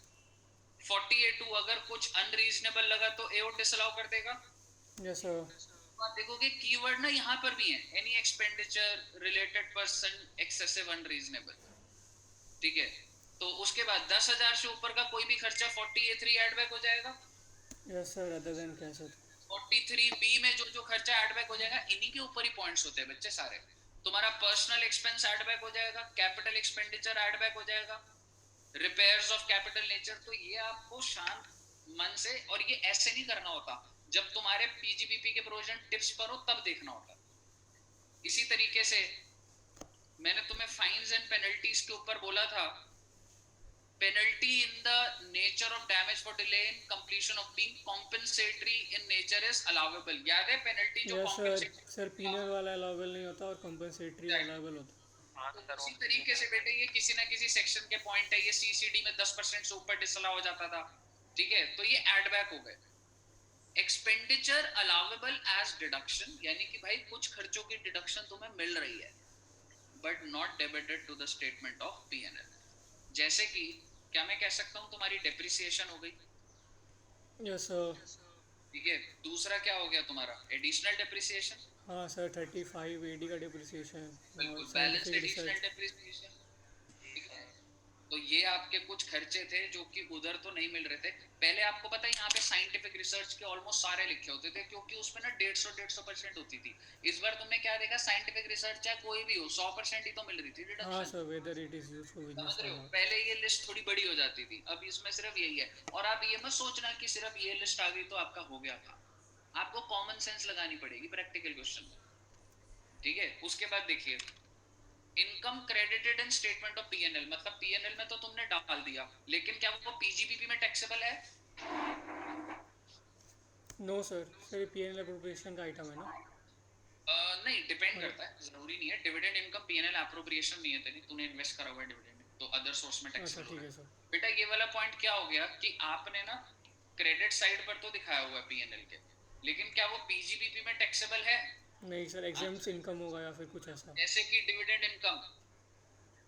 40A2 अगर कुछ अनरीजनेबल लगा तो AO डिसअलाउ कर देगा। यस सर, आप देखोगे कीवर्ड ना यहाँ पर भी है, any expenditure related person excessive unreasonable, ठीक है। तो उसके बाद 10,000 से ऊपर का कोई भी खर्चा 40A3 एड बैक हो जाएगा। यस सर, अदर देन क्या सर? 43B में जो खर्चा एड बैक हो जाएगा, इन्हीं के ऊपर ही पॉइंट्स होते हैं बच्चे सारे। तुम्हारा पर्सनल एक्सपेंस एड बैक हो जाएगा, कैपिटल एक्सपेंडिचर एड बैक हो जाएगा, रिपेयर्स ऑफ कैपिटल नेचर। तो ये आपको शांत मन से, और ये ऐसे नहीं करना होता, जब तुम्हारे पीजीबीपी के प्रोविजन टिप्स पर हो तब देखना होता। इसी तरीके से मैंने तुम्हें फाइन्स एंड पेनल्टीज के ऊपर बोला था, penalty in the nature of damage for delay in completion of being compensatory in nature is allowable। याद है penalty जो yes sir, compensatory, sir penal वाला अलाउबल नहीं होता और कंपनसेटरी अलाउबल होता। हाँ तो सर, उसी तरीके से बेटे ये किसी ना किसी सेक्शन के पॉइंट है, ये सीसीडी में 10% से ऊपर डिसअलाउ हो जाता था, ठीक है। तो ये एड बैक हो गए। एक्सपेंडिचर अलाउेबल एज डिडक्शन, यानी कि भाई कुछ खर्चों की डिडक्शन तुम्हें मिल रही है but not debited to the statement of P&L। जैसे कि क्या मैं कह सकता हूँ तुम्हारी डेप्रिसिएशन हो गई, यस सर, ठीक है। दूसरा क्या हो गया तुम्हारा एडिशनल डेप्रिसिएशन, हाँ सर 35 AD का डिप्रिसिएशन और बिल्कुल balance scientific additional research. Depreciation, ठीक है। तो ये आपके कुछ खर्चे थे जो कि उधर तो नहीं मिल रहे थे। पहले आपको पता है यहाँ पे साइंटिफिक रिसर्च के ऑलमोस्ट सारे लिखे होते थे, क्योंकि उसमें ना 150% होती थी। इस बार तुमने क्या देखा, साइंटिफिक रिसर्च चाहे कोई भी हो 100% ही तो मिल रही थी हाँ deduction, sir, whether it is used for business समझ रहे और हो। नॉट। पहले ये लिस्ट थोड़ी बड़ी हो जाती थी, अब इसमें सिर्फ यही है। और आप ये मत सोचना कि सिर्फ ये लिस्ट आ गई तो आपका हो गया था, आपको कॉमन सेंस लगानी पड़ेगी प्रैक्टिकल क्वेश्चन में, ठीक है। उसके बाद देखिए income credited in statement of P&L, मतलब P&L में तो तुमने डाल दिया, लेकिन क्या वो पीजीबीपी में टैक्सेबल है? No sir, sir PNL appropriation का आइटम है ना। नहीं, डिपेंड करता है, जरूरी नहीं है। डिविडेंड इनकम P&L एप्रोप्रिएशन नहीं है तेरी, तूने इन्वेस्ट करा हुआ है डिविडेंड, तो अदर सोर्स में अच्छा टैक्सेबल ठीक होगा। है सर। बेटा ये वाला पॉइंट क्या हो गया कि आपने ना क्रेडिट साइड पर तो दिखाया हुआ है P&L के, लेकिन क्या वो पीजीबीपी में टैक्सेबल है? नहीं सर, एग्जाम्स इनकम होगा या फिर कुछ ऐसा। जैसे कि डिविडेंड इनकम,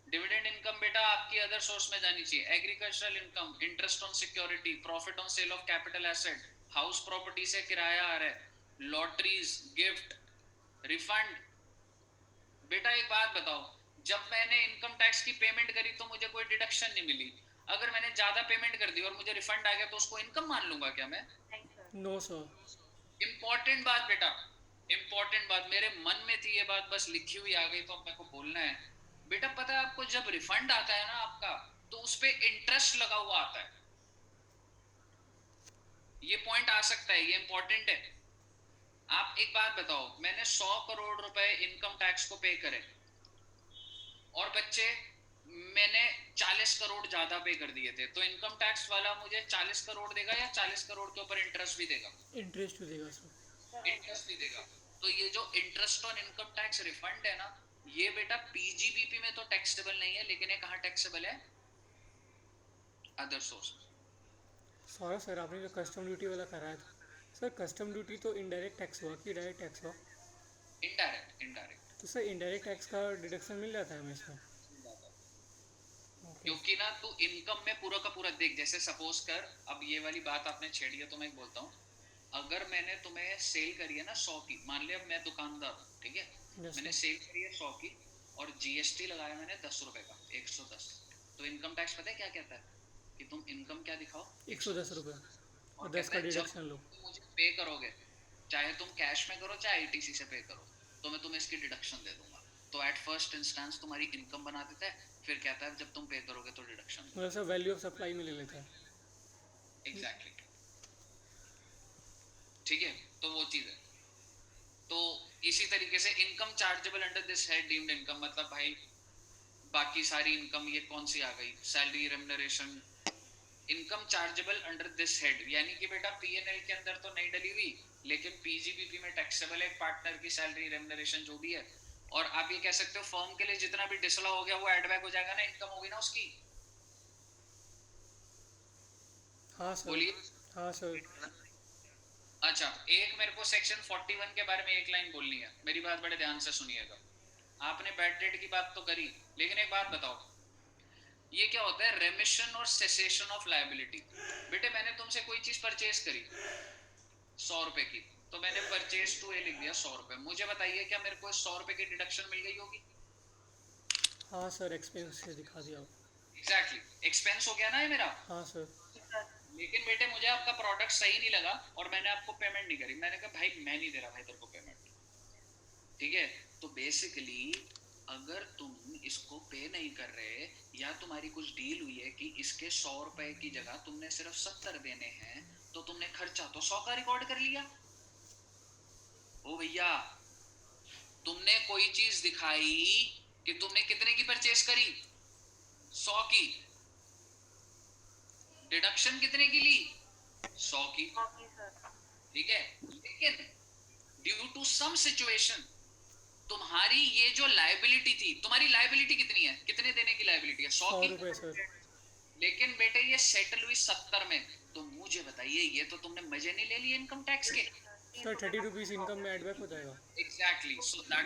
डिविडेंड इनकम बेटा आपकी अदर सोर्स में जानी चाहिए। Agricultural income, interest on security, profit on sale of capital asset, house property से किराया आ रहा है, लॉटरीज, गिफ्ट, रिफंड। बेटा एक बात बताओ, जब मैंने इनकम टैक्स की पेमेंट करी तो मुझे कोई डिडक्शन नहीं मिली, अगर मैंने ज्यादा पेमेंट कर दी और मुझे रिफंड आ गया तो उसको इनकम मान लूंगा क्या मैं? No sir. इंपॉर्टेंट बात बेटा, इंपॉर्टेंट बात, मेरे मन में थी ये बात, बस लिखी हुई आ गई तो अब मेरे को बोलना है। बेटा पता है आपको, जब रिफंड आता है ना आपका, तो उस पे इंटरेस्ट लगा हुआ आता है। ये पॉइंट आ सकता है, ये इंपॉर्टेंट है। आप एक बात बताओ, मैंने 100 करोड़ रुपए इनकम टैक्स को पे करे और बच्चे मैंने 40 करोड़ ज्यादा पे कर दिए थे, तो इनकम टैक्स वाला मुझे 40 करोड़ देगा या 40 करोड़ के ऊपर इंटरेस्ट भी देगा? इंटरेस्ट भी देगा सर। इंटरेस्ट भी देगा। तो ये जो interest on income tax refund है ना, ये बेटा पीजीबीपी में तो टैक्सेबल नहीं है, लेकिन ये कहाँ टैक्सेबल है? Other source. सॉरी सर, आपने जो कस्टम ड्यूटी वाला कराया था सर, कस्टम ड्यूटी तो इनडायरेक्ट टैक्स हुआ कि डायरेक्ट टैक्स हुआ? Indirect, indirect. तो सर इनडायरेक्ट टैक्स का डिडक्शन मिल जाता है हमें इसमें? क्योंकि ना तू इनकम में पूरा का पूरा देख, जैसे सपोज कर, अब ये वाली बात आपने छेड़ी है तो मैं बोलता हूँ, अगर मैंने तुम्हें सेल करी है ना 100 की, मान लिया मैं दुकानदार हूँ, ठीक है, मैंने सेल करी है 100 की और जीएसटी लगाया मैंने 10 रुपए का, 110, तो इनकम टैक्स पता है क्या कहता है कि तुम इनकम क्या दिखाओ? 110 रुपये और 10 का कहता है जब डिडक्शन लो। तुम मुझे पे करोगे, चाहे तुम कैश में करो चाहे आईटीसी से पे करो, तो मैं तुम्हें इसकी डिडक्शन दे दूंगा। तो एट फर्स्ट इंस्टेंस तुम्हारी इनकम बना देता है, फिर कहता है जब तुम पे करोगे तो डिडक्शन। मतलब सर वैल्यू ऑफ सप्लाई में ले लेता है। एग्जैक्टली। तो वो चीज है। तो इसी तरीके से income chargeable under this head deemed income, मतलब भाई बाकी सारी इनकम ये कौन सी आ गई, salary remuneration, income chargeable under this head, यानी कि बेटा पीएनएल के अंदर तो नहीं डली हुई, लेकिन पीजीबीपी में टैक्सेबल है पार्टनर की सैलरी रेम्युनरेशन जो भी है। और आप ये कह सकते हो फर्म के लिए जितना भी डिसला हो गया वो एड बैक हो जाएगा ना, इनकम होगी ना उसकी। हाँ सर। बोलिए। हाँ सर। अच्छा, एक मेरे को सेक्शन 41 के बारे में एक लाइन बोलनी है, मेरी बात बड़े ध्यान से सुनिएगा। आपने बैड डेट की बात तो करी, लेकिन एक बात बताओ, ये क्या होता है रेमिशन और सेसेशन ऑफ लायबिलिटी। बेटे मैंने तुमसे कोई चीज परचेज करी 100 रुपए की, तो मैंने परचेज टू ए लिख दिया 100 रुपए, मुझे बताइए क्या मेरे को 100 रुपए की डिडक्शन मिल गई होगी? हाँ सर, एक्सपेंस से दिखा दिया। एग्जैक्टली, एक्सपेंस हो गया ना ये मेरा। हाँ सर। लेकिन बेटे मुझे आपका प्रोडक्ट सही नहीं लगा और मैंने आपको पेमेंट नहीं करी, मैंने कहा भाई मैं नहीं दे रहा भाई तेरे को पेमेंट, ठीक है। तो बेसिकली अगर तुम इसको पे नहीं कर रहे या तुम्हारी कुछ डील हुई है कि इसके 100 रुपए की जगह तुमने सिर्फ 70 देने हैं, तो तुमने खर्चा तो 100 का रिकॉर्ड कर लिया। ओ भैया, तुमने कोई चीज दिखाई कि तुमने कितने की परचेस करी, 100 की, डिडक्शन कितने की ली, 100 की, ठीक है। लेकिन ड्यू टू सम सिचुएशन तुम्हारी ये जो लायबिलिटी थी, तुम्हारी लायबिलिटी कितनी है, कितने देने की लायबिलिटी है, 100 की। रुपए सर। लेकिन बेटे ये सेटल हुई 70 में, तो मुझे बताइए ये तो तुमने मजे नहीं ले लिए इनकम टैक्स के। सर 30 रुपीज़ इनकम में एडबैक हो जाएगा। Exactly, so that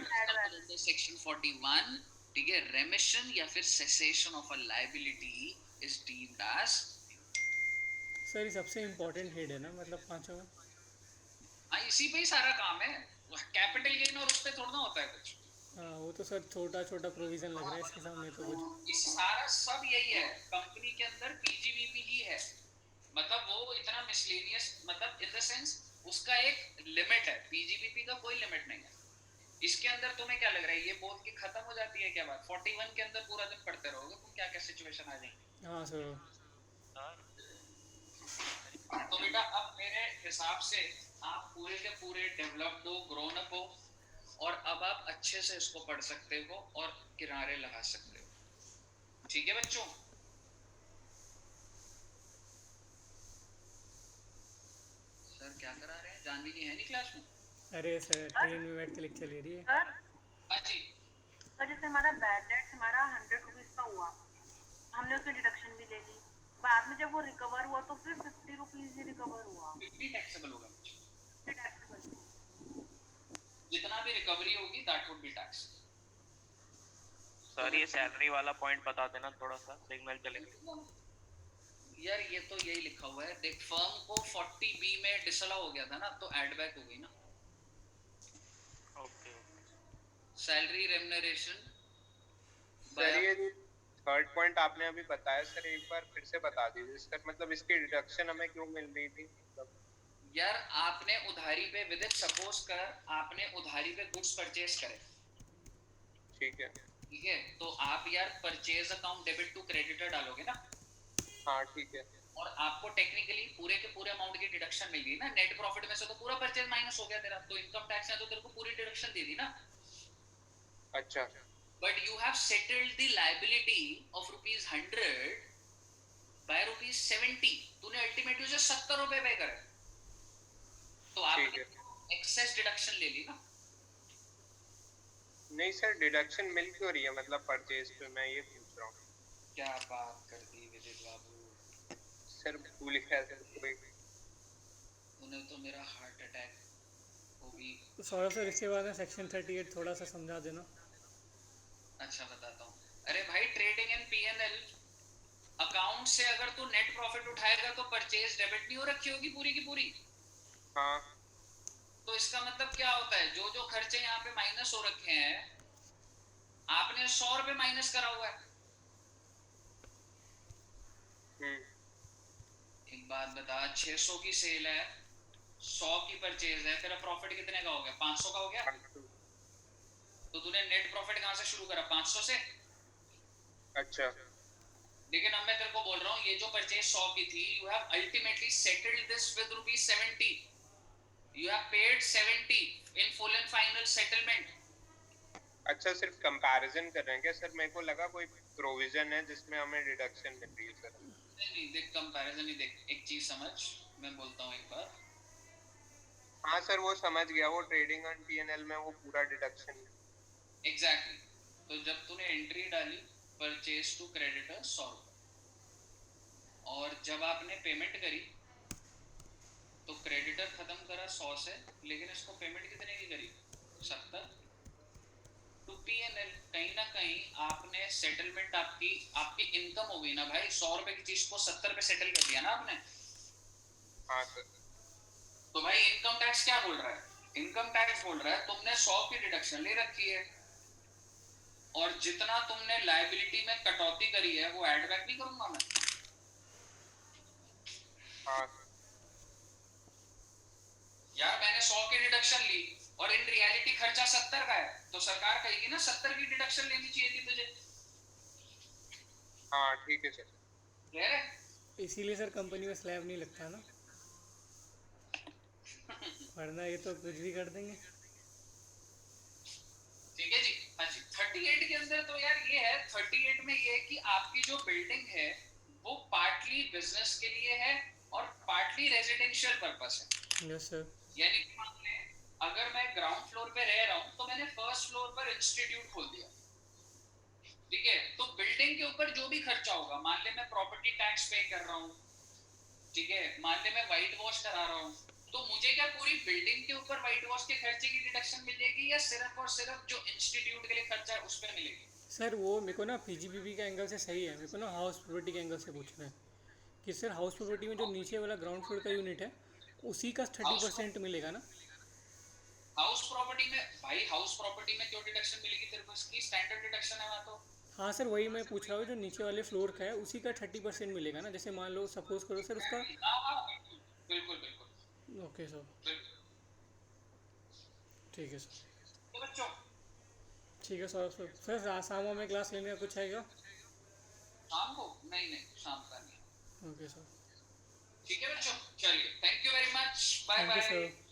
is section 41, ठीक है। रेमिशन या फिर cessation of a liability is deemed as. Sir ये सबसे इम्पोर्टेंट हेड है ना, मतलब पांचों में। हाँ, इसी पे ही सारा काम है, कैपिटल गेन और उस पे थोड़ा ना होता है कुछ। हाँ वो तो सर छोटा छोटा प्रोविजन लग रहा है इसके सामने तो कुछ। इस सारा सब यही है, कंपनी के अंदर पीजीबीपी ही है, मतलब वो इतना मिसलेनियस, मतलब इन द सेंस उसका एक लिमिट है, पीजीबीपी का कोई लिमिट नहीं है। इसके अंदर तुम्हें क्या लग रहा है ये बोल के खत्म हो जाती है क्या बात, 41 के अंदर पूरा दिन पढ़ते रहोगे तुम, क्या क्या सिचुएशन आ जाएंगी। हाँ सर। तो बेटा अब मेरे हिसाब से आप पूरे के पूरे डेवलप्ड हो, ग्रोन अप हो, और अब आप अच्छे से इसको पढ़ सकते हो और किनारे लगा सकते हो, ठीक है बच्चों। सर क्या करा रहे हैं, जानवी जी है नहीं क्लास में? अरे सर ट्रेन में बैठ के लेक्चर ले रही है। सर हाँ जी। सर जैसे हमारा बैड डेट हमारा 100 रुपीज का हुआ, हमने उसमें डिडक्शन भी ले ली, बाद में जब वो रिकवर हुआ तो फिर 50 रुपीज ही रिकवर हुआ। 50 टैक्सेबल होगा, टैक्सेबल जितना भी रिकवरी होगी that would be tax. Sir ये सैलरी वाला पॉइंट बता देना थोड़ा सा, सिग्नल चलेगा। यार ये तो यही लिखा हुआ है, देख फर्म को 40B में डिसला हो गया था ना, तो एड बैक हो गई ना। ओके। Salary remuneration. सर ये थर्ड पॉइंट आपने अभी बताया सर, एक बार फिर से बता दीजिए सर, मतलब इसकी डिडक्शन हमें क्यों मिल रही थी, मतलब यार आपने उधारी पे विदित सपोज कर आपने उधारी पे गुड्स परचेज करे, ठीक है। ठीक है, तो आप यार purchase account debit to creditor डालोगे ना। हाँ ठीक है। और आपको टेक्निकली पूरे के पूरे अमाउंट की डिडक्शन मिल गई ना, नेट प्रॉफिट में से तो पूरा परचेज माइनस हो गया तेरा, तो इनकम टैक्स ने तो तेरे को पूरी डिडक्शन दे दी ना। अच्छा। But you have settled the liability of ₹100 by ₹70, तूने अल्टीमेटली जो 70 रुपए पे करे, तो आपने एक्सेस डिडक्शन ले ली ना। नहीं सर डिडक्शन मिल क्यों रही है, मतलब परचेज पे, मैं ये पूछ रहा हूँ। क्या बात कर दी विदित बाबू, सर भूल गया सर कोई। उन्हें तो मेरा हार्ट अटैक हो भी। तो सौरभ सर इसके बाद में सेक्शन 38 थोड़ा सा समझा देना। अच्छा बताता हूँ, अरे भाई ट्रेडिंग एंड पीएनएल अकाउंट से अगर तू नेट प्रॉफिट उठाएगा तो परचेज डेबिट नहीं हो रखी होगी पूरी की पूरी। हाँ। तो इसका मतलब क्या होता है, जो जो खर्चे यहाँ पे माइनस हो रखे हैं आपने 100 रुपए माइनस करा हुआ है। एक बात बता, 600 की सेल है, 100 की परचेज है, तेरा प्रॉफिट कितने का हो गया, 500 का हो गया। तो तूने नेट प्रॉफिट कहाँ से शुरू करा, 500 से। अच्छा। लेकिन अब मैं तेरे को बोल रहा हूँ ये जो परचेज 100 की थी, you have ultimately settled this with ₹70, You have paid 70 in full and final settlement. अच्छा सिर्फ कंपैरिजन कर रहे हैं क्या सर? मेरे को लगा कोई प्रोविजन है जिसमें हमें डिडक्शन मिल रही है सर। नहीं देख, कंपैरिजन नहीं देख, एक चीज समझ, मैं बोलता हूँ एक बार। हाँ सर वो समझ गया, वो ट्रेडिंग एंड पीएनएल में वो पूरा डिडक्शन। एग्जैक्टली तो जब तूने एंट्री डाली परचेज टू क्रेडिटर 100 रुपए, और जब आपने पेमेंट करी तो क्रेडिटर खत्म करा 100 से, लेकिन इसको पेमेंट कितने की करी? 70 टू पीएनएल। कहीं ना कहीं आपने सेटलमेंट, आपकी इनकम हो गई ना भाई। 100 रुपए की चीज को 70 पे सेटल कर दिया ना आपने। हाँ सर। तो भाई इनकम टैक्स क्या बोल रहा है? इनकम टैक्स बोल रहा है तुमने 100 की डिडक्शन ले रखी है, और जितना तुमने लायबिलिटी में कटौती करी है वो ऐड बैक नहीं करूंगा मैं। हाँ यार मैंने 100 की डिडक्शन ली और इन रियलिटी खर्चा 70 का है, तो सरकार कहेगी ना 70 की डिडक्शन लेनी चाहिए थी तुझे। हाँ ठीक है सर। क्लियर है? इसीलिए सर कंपनी में स्लैब नहीं लगता ना, वरना ये तो कुछ भी कर देंगे। ठीक है जी। हाँ जी, 38 के अंदर तो यार ये है, 38 में ये है कि आपकी जो बिल्डिंग है वो पार्टली बिजनेस के लिए है और पार्टली रेजिडेंशियल पर्पस है। Yes sir. यानी कि मान लें अगर मैं ग्राउंड फ्लोर पे रह रहा हूँ तो मैंने फर्स्ट फ्लोर पर इंस्टीट्यूट खोल दिया, ठीक है, तो बिल्डिंग के ऊपर जो भी खर्चा होगा, मान ले मैं प्रॉपर्टी टैक्स पे कर रहा हूँ, ठीक है, मान ले मैं व्हाइट वॉश करा रहा हूँ, तो मुझे क्या पूरी बिल्डिंग के ऊपर व्हाइट वॉश के खर्चे की डिडक्शन मिलेगी या सिर्फ और सिर्फ जो इंस्टीट्यूट के लिए खर्चा है उस पर मिलेगी? सर वो मेरे को ना पीजीबीबी के एंगल से सही है, मेरे को ना हाउस प्रॉपर्टी के एंगल से पूछना है कि सर हाउस प्रॉपर्टी में जो नीचे वाला ग्राउंड फ्लोर का यूनिट है उसी का 30% मिलेगा ना? हाउस प्रॉपर्टी में भाई, हाउस प्रॉपर्टी में क्यों डिडक्शन मिलेगी तेरे को? इसकी स्टैंडर्ड डिडक्शन है वहाँ तो। हाँ सर वही मैं पूछ रहा हूँ, जो नीचे वाले फ्लोर का है उसी का 30% मिलेगा ना? जैसे मान लो सपोज करो सर उसका। हाँ बिल्कुल बिल्कुल। ओके सर, ठीक है सर। तो बच्चों ठीक है सर। सर शाम में क्लास लेने का कुछ है क्या? शाम को नहीं, शाम का नहीं। Okay sir. ठीक है बच्चों, चलिए, thank you very much, bye thank you bye. Sir.